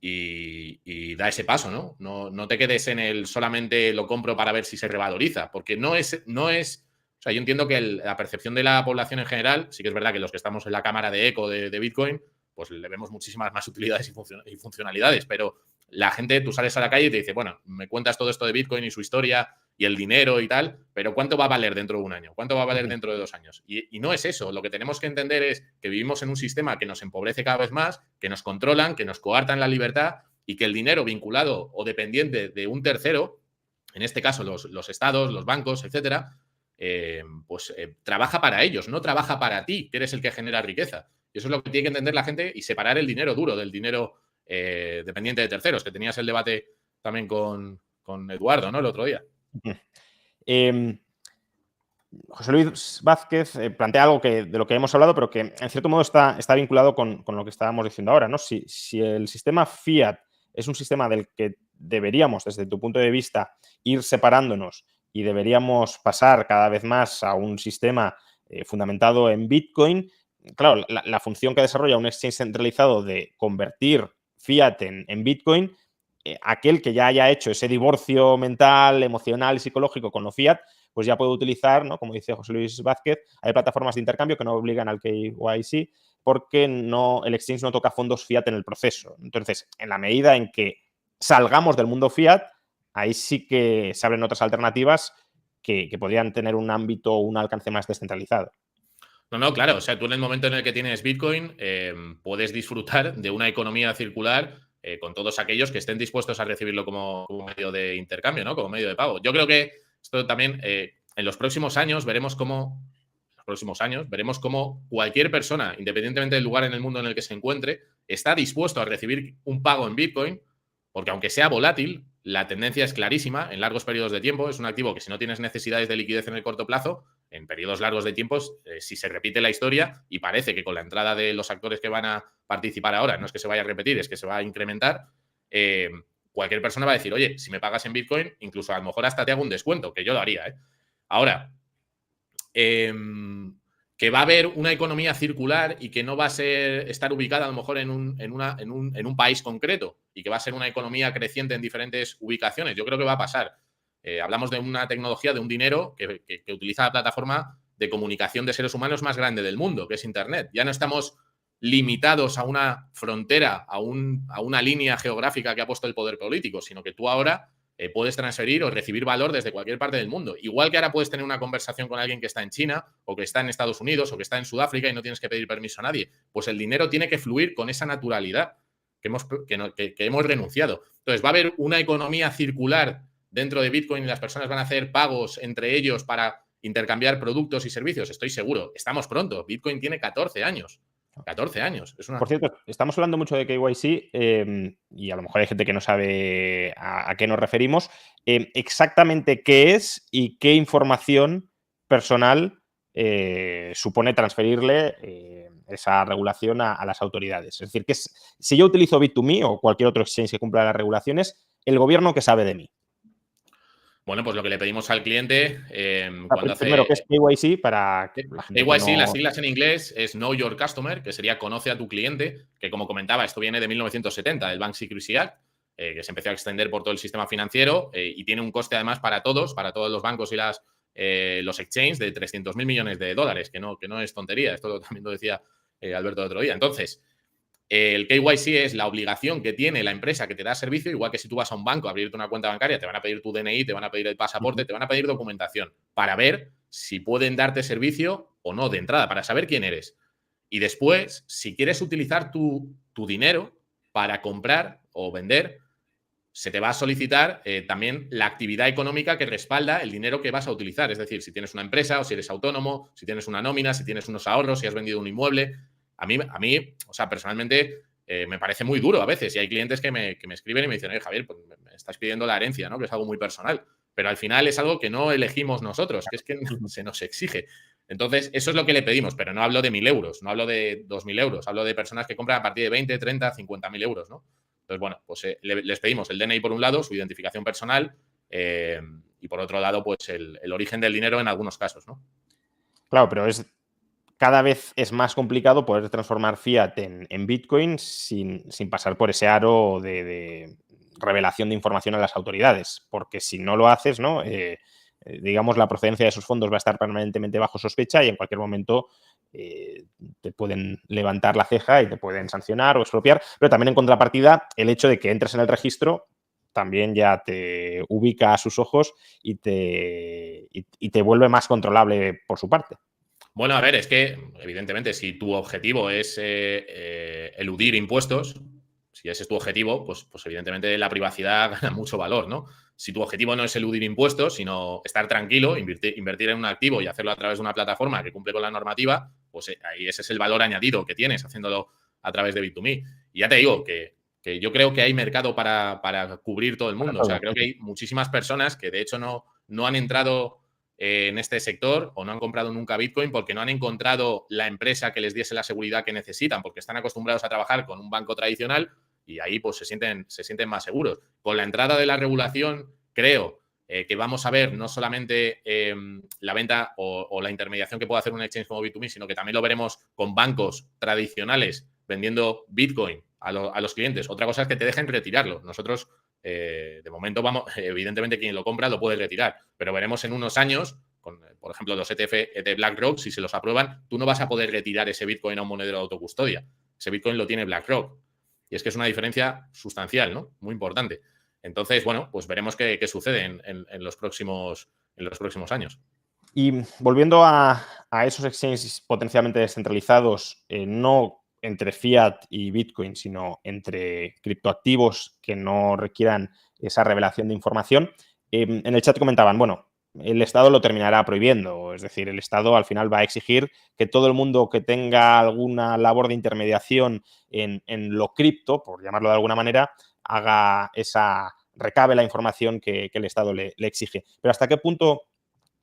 y da ese paso, ¿no? No te quedes en el solamente lo compro para ver si se revaloriza, porque no es, o sea, yo entiendo que la percepción de la población en general, sí que es verdad que los que estamos en la cámara de eco de Bitcoin, pues le vemos muchísimas más utilidades y funcionalidades, pero la gente, tú sales a la calle y te dice, bueno, me cuentas todo esto de Bitcoin y su historia y el dinero y tal, pero ¿cuánto va a valer dentro de un año? ¿Cuánto va a valer dentro de 2 años? Y no es eso. Lo que tenemos que entender es que vivimos en un sistema que nos empobrece cada vez más, que nos controlan, que nos coartan la libertad y que el dinero vinculado o dependiente de un tercero, en este caso los estados, los bancos, etcétera, trabaja para ellos, no trabaja para ti, que eres el que genera riqueza. Y eso es lo que tiene que entender la gente y separar el dinero duro del dinero dependiente de terceros, que tenías el debate también con Eduardo, ¿no? El otro día. José Luis Vázquez plantea algo de lo que hemos hablado, pero que en cierto modo está vinculado con lo que estábamos diciendo ahora, ¿no? Si el sistema fiat es un sistema del que deberíamos, desde tu punto de vista, ir separándonos y deberíamos pasar cada vez más a un sistema fundamentado en Bitcoin, claro, la función que desarrolla un exchange centralizado de convertir fiat en Bitcoin, aquel que ya haya hecho ese divorcio mental, emocional y psicológico con lo fiat, pues ya puede utilizar, ¿no? Como dice José Luis Vázquez, hay plataformas de intercambio que no obligan al KYC porque el exchange no toca fondos fiat en el proceso. Entonces, en la medida en que salgamos del mundo fiat, ahí sí que se abren otras alternativas que podrían tener un ámbito o un alcance más descentralizado. No, claro. O sea, tú en el momento en el que tienes Bitcoin puedes disfrutar de una economía circular con todos aquellos que estén dispuestos a recibirlo como medio de intercambio, ¿no? Como medio de pago. Yo creo que esto también en los próximos años veremos cómo cualquier persona, independientemente del lugar en el mundo en el que se encuentre, está dispuesto a recibir un pago en Bitcoin, porque aunque sea volátil, la tendencia es clarísima en largos periodos de tiempo. Es un activo que si no tienes necesidades de liquidez en el corto plazo, en periodos largos de tiempo, si se repite la historia, y parece que con la entrada de los actores que van a participar ahora, no es que se vaya a repetir, es que se va a incrementar, cualquier persona va a decir, oye, si me pagas en Bitcoin, incluso a lo mejor hasta te hago un descuento, que yo lo haría, ¿eh? Ahora, que va a haber una economía circular y que no va a estar ubicada a lo mejor en un país concreto y que va a ser una economía creciente en diferentes ubicaciones. Yo creo que va a pasar. Hablamos de una tecnología, de un dinero que utiliza la plataforma de comunicación de seres humanos más grande del mundo, que es Internet. Ya no estamos limitados a una frontera, a una línea geográfica que ha puesto el poder político, sino que tú ahora puedes transferir o recibir valor desde cualquier parte del mundo. Igual que ahora puedes tener una conversación con alguien que está en China o que está en Estados Unidos o que está en Sudáfrica y no tienes que pedir permiso a nadie. Pues el dinero tiene que fluir con esa naturalidad que hemos renunciado. Entonces va a haber una economía circular dentro de Bitcoin y las personas van a hacer pagos entre ellos para intercambiar productos y servicios. Estoy seguro. Estamos pronto. Bitcoin tiene 14 años. 14 años. Por cierto, estamos hablando mucho de KYC y a lo mejor hay gente que no sabe a qué nos referimos. Exactamente qué es y qué información personal supone transferirle esa regulación a las autoridades. Es decir, si yo utilizo Bit2Me o cualquier otro exchange que cumpla las regulaciones, ¿el gobierno qué sabe de mí? Bueno, pues lo que le pedimos al cliente cuando Primero, hace ¿qué es KYC para la gente que KYC, las no... siglas en inglés es Know Your Customer, que sería conoce a tu cliente, que como comentaba, esto viene de 1970, del Bank Secrecy Act, que se empezó a extender por todo el sistema financiero y tiene un coste además para todos los bancos y los exchanges de 300.000 millones de dólares, que no es tontería. Esto también lo decía Alberto el otro día. Entonces, el KYC es la obligación que tiene la empresa que te da servicio, igual que si tú vas a un banco a abrirte una cuenta bancaria, te van a pedir tu DNI, te van a pedir el pasaporte, te van a pedir documentación para ver si pueden darte servicio o no de entrada, para saber quién eres. Y después, si quieres utilizar tu dinero para comprar o vender, se te va a solicitar también la actividad económica que respalda el dinero que vas a utilizar. Es decir, si tienes una empresa o si eres autónomo, si tienes una nómina, si tienes unos ahorros, si has vendido un inmueble. A mí o sea, personalmente me parece muy duro a veces. Y hay clientes que me escriben y me dicen, oye, Javier, pues me estás pidiendo la herencia, ¿no? Que es algo muy personal. Pero al final es algo que no elegimos nosotros, que es que se nos exige. Entonces, eso es lo que le pedimos, pero no hablo de 1.000 euros, no hablo de 2.000 euros, hablo de personas que compran a partir de 20, 30, 50.000 euros, ¿no? Entonces, bueno, pues les pedimos el DNI por un lado, su identificación personal y por otro lado, pues el origen del dinero en algunos casos, ¿no? Claro, pero cada vez es más complicado poder transformar fiat en Bitcoin sin pasar por ese aro de revelación de información a las autoridades, porque si no lo haces, ¿no? Digamos, la procedencia de esos fondos va a estar permanentemente bajo sospecha y en cualquier momento te pueden levantar la ceja y te pueden sancionar o expropiar, pero también en contrapartida el hecho de que entres en el registro también ya te ubica a sus ojos y te vuelve más controlable por su parte. Bueno, a ver, es que evidentemente si tu objetivo es eludir impuestos, si ese es tu objetivo, pues evidentemente la privacidad gana mucho valor, ¿no? Si tu objetivo no es eludir impuestos, sino estar tranquilo, invertir en un activo y hacerlo a través de una plataforma que cumple con la normativa, pues ahí ese es el valor añadido que tienes haciéndolo a través de Bit2Me. Y ya te digo que yo creo que hay mercado para cubrir todo el mundo. O sea, creo que hay muchísimas personas que de hecho no han entrado en este sector o no han comprado nunca Bitcoin porque no han encontrado la empresa que les diese la seguridad que necesitan, porque están acostumbrados a trabajar con un banco tradicional y ahí pues se sienten más seguros. Con la entrada de la regulación, creo que vamos a ver no solamente la venta o la intermediación que puede hacer un exchange como Bit2Me, sino que también lo veremos con bancos tradicionales vendiendo Bitcoin a los clientes. Otra cosa es que te dejen retirarlo. Nosotros de momento, vamos, evidentemente quien lo compra lo puede retirar, pero veremos en unos años, por ejemplo, los ETF de BlackRock, si se los aprueban, tú no vas a poder retirar ese Bitcoin a un monedero de autocustodia. Ese Bitcoin lo tiene BlackRock. Y es que es una diferencia sustancial, ¿no? Muy importante. Entonces, bueno, pues veremos qué sucede en los próximos años. Y volviendo a esos exchanges potencialmente descentralizados, no entre fiat y Bitcoin, sino entre criptoactivos que no requieran esa revelación de información, en el chat comentaban, bueno, el Estado lo terminará prohibiendo, es decir, el Estado al final va a exigir que todo el mundo que tenga alguna labor de intermediación en lo cripto, por llamarlo de alguna manera, recabe la información que el Estado le exige. Pero ¿hasta qué punto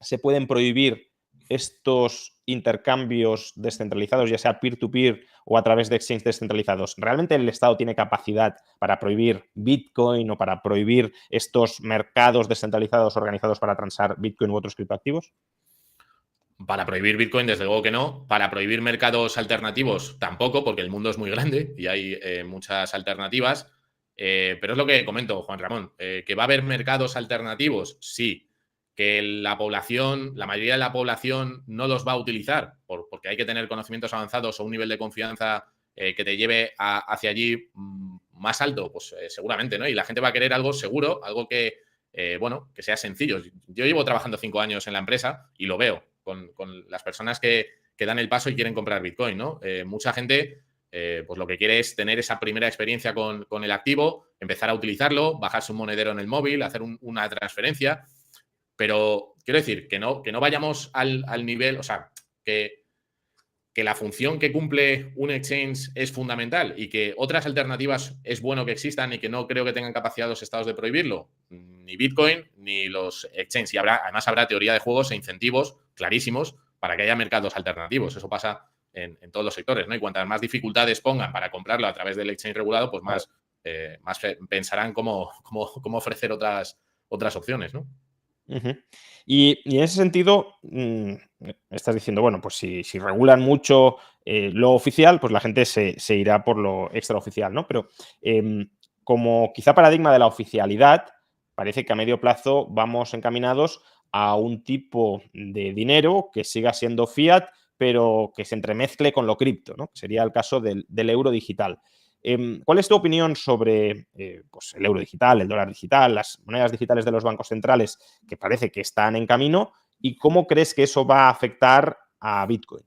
se pueden prohibir estos intercambios descentralizados, ya sea peer-to-peer o a través de exchanges descentralizados? ¿Realmente el Estado tiene capacidad para prohibir Bitcoin o para prohibir estos mercados descentralizados organizados para transar Bitcoin u otros criptoactivos? Para prohibir Bitcoin, desde luego que no. Para prohibir mercados alternativos, tampoco, porque el mundo es muy grande y hay muchas alternativas. Pero es lo que comento, Juan Ramón. ¿Que va a haber mercados alternativos? Sí. ¿Que la población, la mayoría de la población no los va a utilizar? Porque hay que tener conocimientos avanzados o un nivel de confianza que te lleve hacia allí más alto, pues seguramente, ¿no? Y la gente va a querer algo seguro, algo que, bueno, que sea sencillo. Yo llevo trabajando 5 años en la empresa y lo veo con las personas que dan el paso y quieren comprar Bitcoin, ¿no? Mucha gente, pues lo que quiere es tener esa primera experiencia con el activo, empezar a utilizarlo, bajarse un monedero en el móvil, hacer una transferencia, pero quiero decir que no vayamos al nivel, o sea, que la función que cumple un exchange es fundamental y que otras alternativas es bueno que existan y que no creo que tengan capacidad los estados de prohibirlo, ni Bitcoin ni los exchanges. Y además habrá teoría de juegos e incentivos clarísimos para que haya mercados alternativos. Eso pasa en todos los sectores, ¿no? Y cuantas más dificultades pongan para comprarlo a través del exchange regulado, pues más pensarán cómo ofrecer otras opciones, ¿no? Ujú. Y en ese sentido, estás diciendo, bueno, pues si regulan mucho lo oficial, pues la gente se irá por lo extraoficial, ¿no? Pero como quizá paradigma de la oficialidad, parece que a medio plazo vamos encaminados a un tipo de dinero que siga siendo fiat, pero que se entremezcle con lo cripto, ¿no? Que sería el caso del euro digital. ¿Cuál es tu opinión sobre pues el euro digital, el dólar digital, las monedas digitales de los bancos centrales que parece que están en camino? ¿Y cómo crees que eso va a afectar a Bitcoin?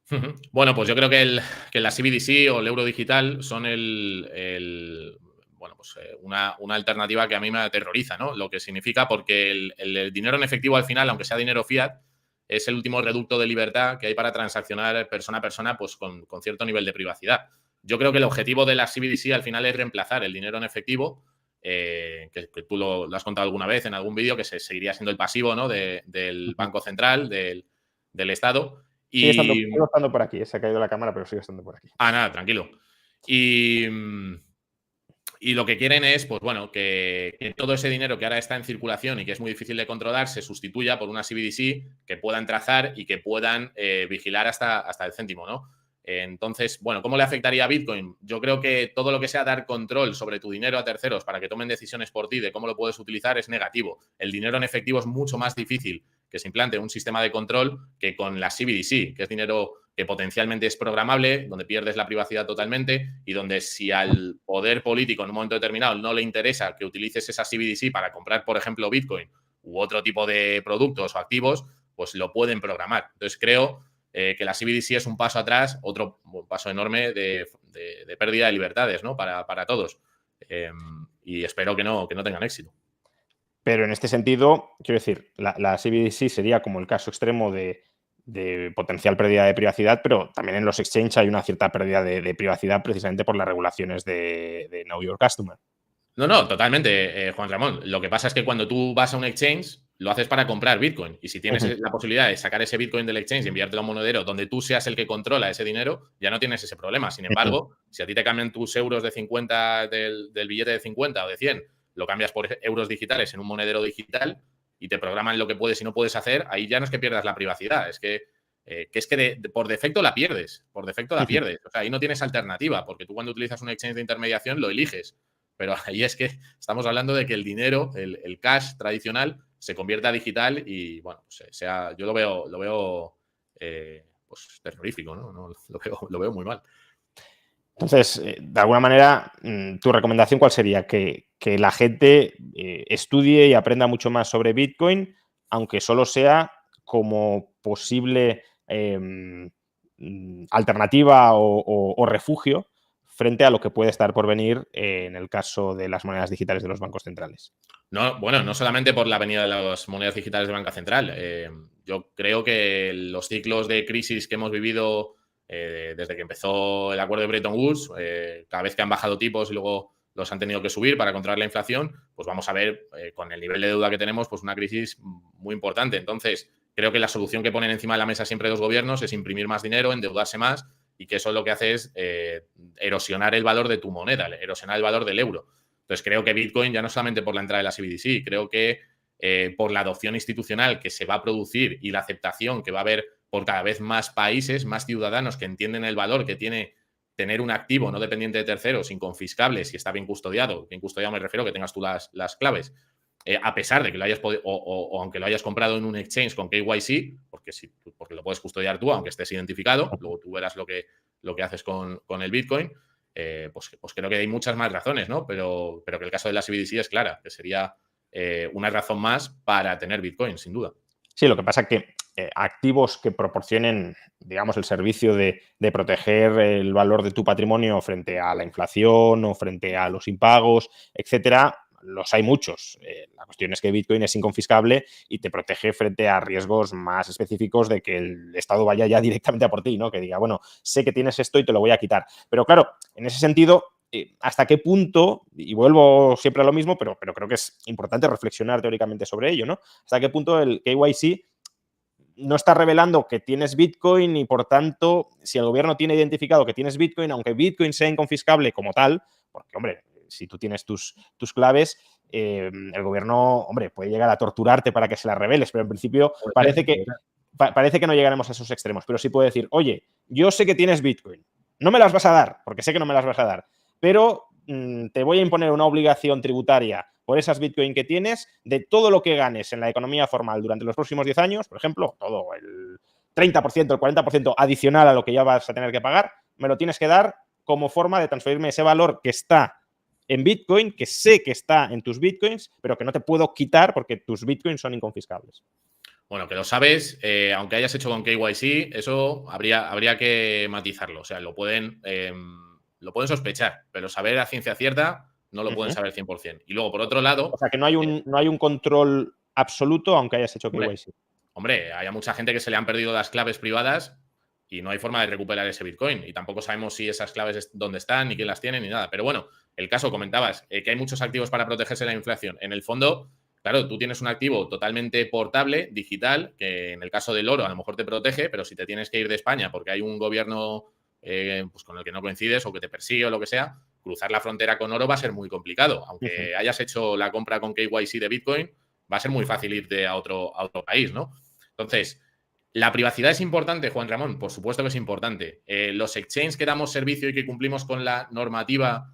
Ujú. Bueno, pues yo creo que la CBDC o el euro digital son bueno, pues una alternativa que a mí me aterroriza, ¿no? Lo que significa porque el dinero en efectivo al final, aunque sea dinero fiat, es el último reducto de libertad que hay para transaccionar persona a persona, pues con cierto nivel de privacidad. Yo creo que el objetivo de la CBDC al final es reemplazar el dinero en efectivo, que tú lo has contado alguna vez en algún vídeo, que seguiría siendo el pasivo, ¿no? Del Ujú. Banco Central, del Estado. Sigo estando por aquí, se ha caído la cámara, pero sigo estando por aquí. Nada, tranquilo. Y, y lo que quieren es, pues bueno, que todo ese dinero que ahora está en circulación y que es muy difícil de controlar se sustituya por una CBDC que puedan trazar y que puedan vigilar hasta el céntimo, ¿no? Entonces, bueno, ¿cómo le afectaría a Bitcoin? Yo creo que todo lo que sea dar control sobre tu dinero a terceros para que tomen decisiones por ti de cómo lo puedes utilizar es negativo. El dinero en efectivo es mucho más difícil que se implante un sistema de control que con la CBDC, que es dinero que potencialmente es programable, donde pierdes la privacidad totalmente y donde si al poder político en un momento determinado no le interesa que utilices esa CBDC para comprar, por ejemplo, Bitcoin u otro tipo de productos o activos, pues lo pueden programar. Entonces creo que la CBDC es un paso atrás, otro paso enorme de pérdida de libertades, ¿no? Para todos. Y espero que no tengan éxito. Pero en este sentido, quiero decir, la CBDC sería como el caso extremo de potencial pérdida de privacidad, pero también en los exchange hay una cierta pérdida de privacidad precisamente por las regulaciones de Know Your Customer. No, no, totalmente, Juan Ramón. Lo que pasa es que cuando tú vas a un exchange, lo haces para comprar Bitcoin. Y si tienes Ujú, la posibilidad de sacar ese Bitcoin del exchange y enviártelo a un monedero donde tú seas el que controla ese dinero, ya no tienes ese problema. Sin ujú. embargo, si a ti te cambian tus euros de 50 del billete de 50 o de 100, lo cambias por euros digitales en un monedero digital y te programan lo que puedes y no puedes hacer, ahí ya no es que pierdas la privacidad, es que por defecto la pierdes. Por defecto la pierdes. O sea, ahí no tienes alternativa, porque tú cuando utilizas un exchange de intermediación lo eliges. Pero ahí es que estamos hablando de que el dinero, el cash tradicional, se convierta a digital y, bueno, pues, yo lo veo pues, terrorífico, ¿no? Lo veo muy mal. Entonces, de alguna manera, ¿tu recomendación cuál sería? Que la gente estudie y aprenda mucho más sobre Bitcoin, aunque solo sea como posible alternativa o refugio frente a lo que puede estar por venir en el caso de las monedas digitales de los bancos centrales. No, bueno, no solamente por la venida de las monedas digitales de banca central. Yo creo que los ciclos de crisis que hemos vivido desde que empezó el acuerdo de Bretton Woods, cada vez que han bajado tipos y luego los han tenido que subir para controlar la inflación, pues vamos a ver con el nivel de deuda que tenemos, pues una crisis muy importante. Entonces, creo que la solución que ponen encima de la mesa siempre los gobiernos es imprimir más dinero, endeudarse más y que eso lo que hace es erosionar el valor de tu moneda, erosionar el valor del euro. Entonces, creo que Bitcoin, ya no solamente por la entrada de la CBDC, creo que por la adopción institucional que se va a producir y la aceptación que va a haber por cada vez más países, más ciudadanos que entienden el valor que tiene tener un activo no dependiente de terceros, inconfiscable, si está bien custodiado. Bien custodiado me refiero a que tengas tú las claves. A pesar de que lo hayas podido, o aunque lo hayas comprado en un exchange con KYC, porque lo puedes custodiar tú, aunque estés identificado, luego tú verás lo que haces con el Bitcoin. Pues creo que hay muchas más razones, ¿no? Pero que el caso de la CBDC es clara, que sería una razón más para tener Bitcoin, sin duda. Sí, lo que pasa es que activos que proporcionen, digamos, el servicio de proteger el valor de tu patrimonio frente a la inflación o frente a los impagos, etcétera, los hay muchos. La cuestión es que Bitcoin es inconfiscable y te protege frente a riesgos más específicos de que el Estado vaya ya directamente a por ti, ¿no? Que diga, bueno, sé que tienes esto y te lo voy a quitar. Pero claro, en ese sentido, hasta qué punto, y vuelvo siempre a lo mismo, pero creo que es importante reflexionar teóricamente sobre ello, ¿no? Hasta qué punto el KYC no está revelando que tienes Bitcoin y, por tanto, si el gobierno tiene identificado que tienes Bitcoin, aunque Bitcoin sea inconfiscable como tal, porque, hombre, si tú tienes tus claves, el gobierno, hombre, puede llegar a torturarte para que se las reveles, pero en principio parece que no llegaremos a esos extremos, pero sí puede decir, oye, yo sé que tienes Bitcoin, no me las vas a dar, porque sé que no me las vas a dar, pero te voy a imponer una obligación tributaria por esas Bitcoin que tienes de todo lo que ganes en la economía formal durante los próximos 10 años, por ejemplo, todo el 30%, el 40% adicional a lo que ya vas a tener que pagar, me lo tienes que dar como forma de transferirme ese valor que está en Bitcoin, que sé que está en tus Bitcoins, pero que no te puedo quitar porque tus Bitcoins son inconfiscables. Bueno, que lo sabes, aunque hayas hecho con KYC, eso habría que matizarlo. O sea, lo pueden sospechar, pero saber a ciencia cierta no lo pueden saber 100%. Y luego, por otro lado... O sea, que no hay un control absoluto aunque hayas hecho KYC. Hombre, hay mucha gente que se le han perdido las claves privadas y no hay forma de recuperar ese Bitcoin. Y tampoco sabemos si esas claves dónde están, ni quién las tiene, ni nada. Pero bueno, el caso, comentabas, que hay muchos activos para protegerse de la inflación. En el fondo, claro, tú tienes un activo totalmente portable, digital, que en el caso del oro a lo mejor te protege, pero si te tienes que ir de España porque hay un gobierno pues con el que no coincides o que te persigue o lo que sea, cruzar la frontera con oro va a ser muy complicado. Aunque hayas hecho la compra con KYC de Bitcoin, va a ser muy fácil irte a otro país, ¿no? Entonces, ¿la privacidad es importante, Juan Ramón? Por supuesto que es importante. Los exchanges que damos servicio y que cumplimos con la normativa,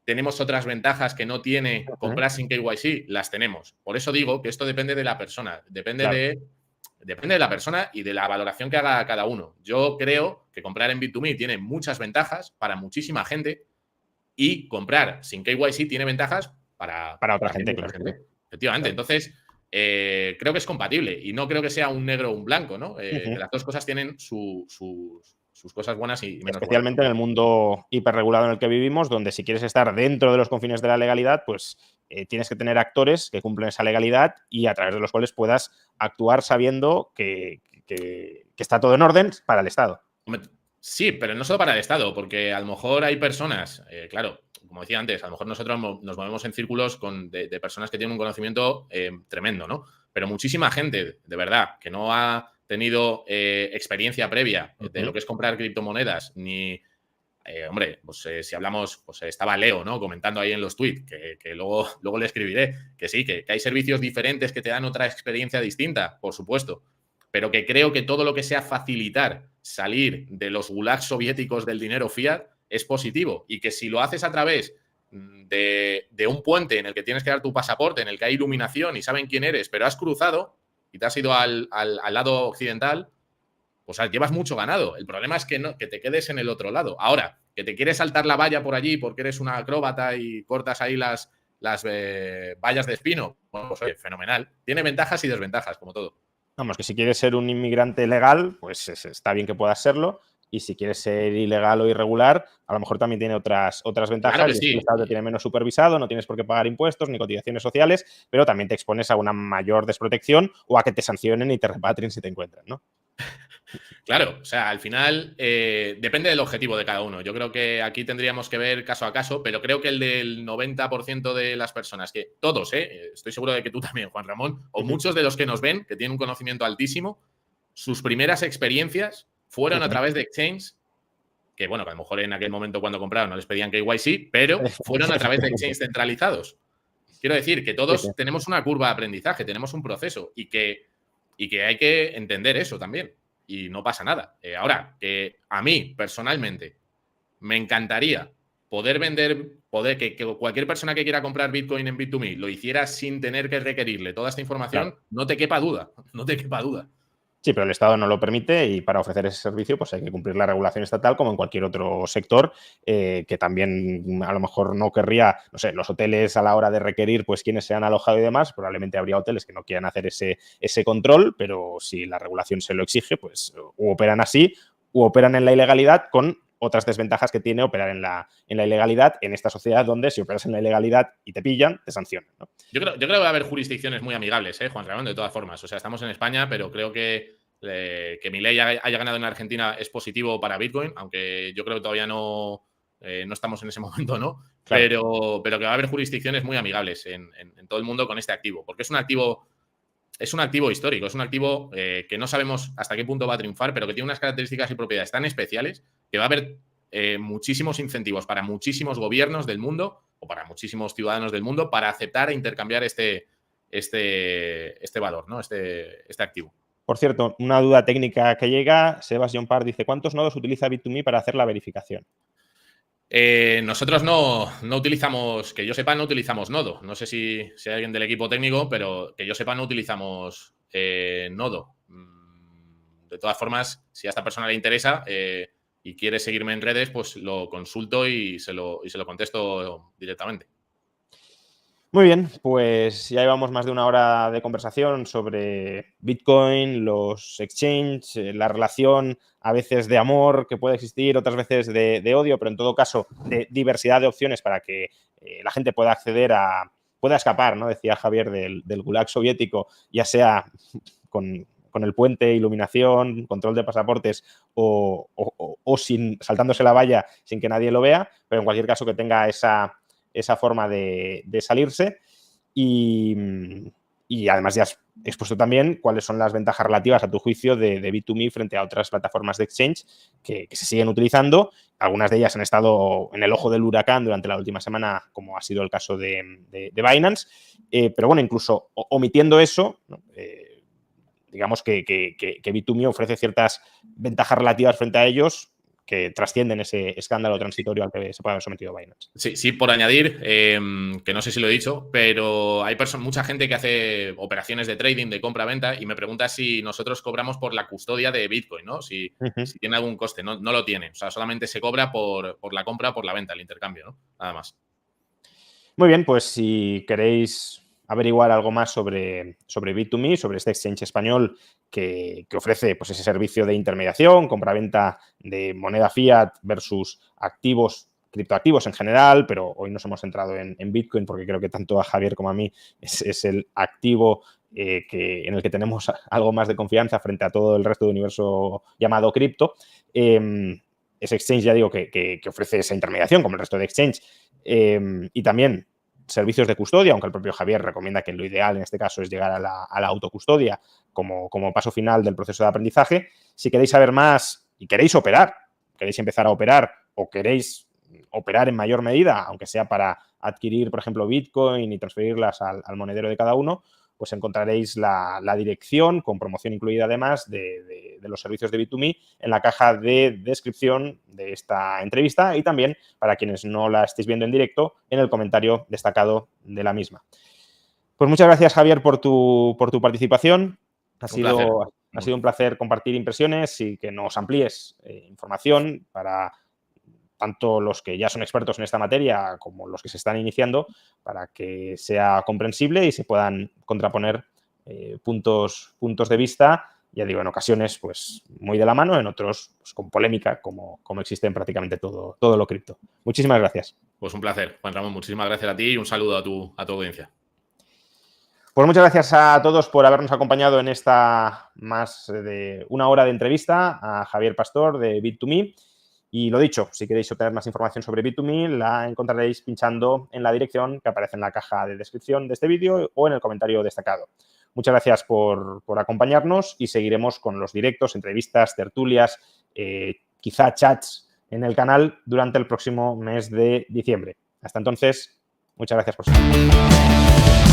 ¿tenemos otras ventajas que no tiene comprar sin KYC? Las tenemos. Por eso digo que esto depende de la persona. Depende de la persona y de la valoración que haga cada uno. Yo creo que comprar en Bit2Me tiene muchas ventajas para muchísima gente y comprar sin KYC tiene ventajas para otra gente, claro. Efectivamente. Claro. Entonces, creo que es compatible y no creo que sea un negro o un blanco, ¿no? Que las dos cosas tienen sus cosas buenas y menos especialmente buenas. En el mundo hiperregulado en el que vivimos, donde si quieres estar dentro de los confines de la legalidad, pues tienes que tener actores que cumplen esa legalidad y a través de los cuales puedas actuar sabiendo que está todo en orden para el Estado. Sí, pero no solo para el Estado, porque a lo mejor hay personas, claro, como decía antes, a lo mejor nosotros nos movemos en círculos de personas que tienen un conocimiento tremendo, ¿no? Pero muchísima gente, de verdad, que no ha tenido experiencia previa de lo que es comprar criptomonedas, ni, hombre, pues si hablamos, pues estaba Leo, ¿no? Comentando ahí en los tweets, que luego le escribiré, que sí, que hay servicios diferentes que te dan otra experiencia distinta, por supuesto, pero que creo que todo lo que sea facilitar salir de los gulags soviéticos del dinero fiat es positivo y que si lo haces a través de un puente en el que tienes que dar tu pasaporte, en el que hay iluminación y saben quién eres, pero has cruzado y te has ido al lado occidental, pues llevas mucho ganado. El problema es que te quedes en el otro lado. Ahora, que te quieres saltar la valla por allí porque eres una acróbata y cortas ahí las vallas de espino, bueno, pues oye, fenomenal. Tiene ventajas y desventajas, como todo. Vamos, que si quieres ser un inmigrante legal, pues está bien que puedas serlo. Y si quieres ser ilegal o irregular, a lo mejor también tiene otras ventajas. Claro que sí. El Estado te tiene menos supervisado, no tienes por qué pagar impuestos ni cotizaciones sociales, pero también te expones a una mayor desprotección o a que te sancionen y te repatrien si te encuentran, ¿no? Claro, o sea, al final depende del objetivo de cada uno. Yo creo que aquí tendríamos que ver caso a caso, pero creo que el del 90% de las personas, que todos, estoy seguro de que tú también, Juan Ramón, o muchos de los que nos ven, que tienen un conocimiento altísimo, sus primeras experiencias fueron a través de exchanges, que bueno, que a lo mejor en aquel momento cuando compraron no les pedían KYC, pero fueron a través de exchanges centralizados. Quiero decir que todos tenemos una curva de aprendizaje, tenemos un proceso y que hay que entender eso también. Y no pasa nada. Ahora, que a mí, personalmente, me encantaría poder que cualquier persona que quiera comprar Bitcoin en Bit2Me lo hiciera sin tener que requerirle toda esta información, claro. No te quepa duda. Sí, pero el Estado no lo permite y para ofrecer ese servicio pues hay que cumplir la regulación estatal como en cualquier otro sector que también a lo mejor no querría, no sé, los hoteles a la hora de requerir pues quienes se han alojado y demás, probablemente habría hoteles que no quieran hacer ese control, pero si la regulación se lo exige, pues u operan así u operan en la ilegalidad con otras desventajas que tiene operar en la ilegalidad en esta sociedad donde si operas en la ilegalidad y te pillan, te sancionan, ¿no? Yo creo que va a haber jurisdicciones muy amigables, Juan Ramón, de todas formas. O sea, estamos en España, pero creo que Milei haya ganado en Argentina es positivo para Bitcoin, aunque yo creo que todavía no estamos en ese momento, ¿no? Claro. Pero que va a haber jurisdicciones muy amigables en todo el mundo con este activo, porque es un activo histórico, es un activo que no sabemos hasta qué punto va a triunfar, pero que tiene unas características y propiedades tan especiales que va a haber muchísimos incentivos para muchísimos gobiernos del mundo o para muchísimos ciudadanos del mundo para aceptar e intercambiar este valor, ¿no? Este activo. Por cierto, una duda técnica que llega, Sebastián Parr dice, ¿cuántos nodos utiliza Bit2Me para hacer la verificación? Nosotros no utilizamos, que yo sepa, no utilizamos nodo. No sé si hay alguien del equipo técnico, pero que yo sepa no utilizamos nodo. De todas formas, si a esta persona le interesa y quiere seguirme en redes, pues lo consulto y se lo contesto directamente. Muy bien, pues ya llevamos más de una hora de conversación sobre Bitcoin, los exchanges, la relación a veces de amor que puede existir, otras veces de odio, pero en todo caso de diversidad de opciones para que la gente pueda acceder pueda escapar, ¿no? Decía Javier, del gulag soviético, ya sea con el puente, iluminación, control de pasaportes o saltándose la valla sin que nadie lo vea, pero en cualquier caso que tenga esa forma de salirse y además ya has expuesto también cuáles son las ventajas relativas a tu juicio de Bit2Me frente a otras plataformas de exchange que se siguen utilizando. Algunas de ellas han estado en el ojo del huracán durante la última semana, como ha sido el caso de Binance. Pero bueno, incluso omitiendo eso, ¿no? Digamos que Bit2Me ofrece ciertas ventajas relativas frente a ellos que trascienden ese escándalo transitorio al que se puede haber sometido Binance. Sí, por añadir, que no sé si lo he dicho, pero hay mucha gente que hace operaciones de trading, de compra-venta, y me pregunta si nosotros cobramos por la custodia de Bitcoin, ¿no? Si tiene algún coste. No lo tiene. O sea, solamente se cobra por la compra o por la venta, el intercambio, ¿no? Nada más. Muy bien, pues si queréis averiguar algo más sobre Bit2Me, sobre este exchange español que ofrece pues, ese servicio de intermediación, compra-venta de moneda fiat versus activos, criptoactivos en general, pero hoy nos hemos centrado en Bitcoin porque creo que tanto a Javier como a mí es el activo en el que tenemos algo más de confianza frente a todo el resto del universo llamado cripto. Ese exchange, ya digo, que ofrece esa intermediación como el resto de exchange y también servicios de custodia, aunque el propio Javier recomienda que lo ideal en este caso es llegar a la autocustodia como paso final del proceso de aprendizaje. Si queréis saber más y queréis empezar a operar o queréis operar en mayor medida, aunque sea para adquirir, por ejemplo, Bitcoin y transferirlas al monedero de cada uno, pues encontraréis la dirección con promoción incluida además de los servicios de Bit2Me en la caja de descripción de esta entrevista y también, para quienes no la estéis viendo en directo, en el comentario destacado de la misma. Pues muchas gracias, Javier, por tu participación. Ha sido un placer compartir impresiones y que nos amplíes información para tanto los que ya son expertos en esta materia como los que se están iniciando, para que sea comprensible y se puedan contraponer puntos de vista, ya digo, en ocasiones pues muy de la mano, en otros pues, con polémica, como existe en prácticamente todo lo cripto. Muchísimas gracias. Pues un placer, Juan Ramón. Muchísimas gracias a ti y un saludo a tu audiencia. Pues muchas gracias a todos por habernos acompañado en esta más de una hora de entrevista a Javier Pastor de Bit2Me. Y lo dicho, si queréis obtener más información sobre Bit2Me, la encontraréis pinchando en la dirección que aparece en la caja de descripción de este vídeo o en el comentario destacado. Muchas gracias por acompañarnos y seguiremos con los directos, entrevistas, tertulias, quizá chats en el canal durante el próximo mes de diciembre. Hasta entonces, muchas gracias por estar.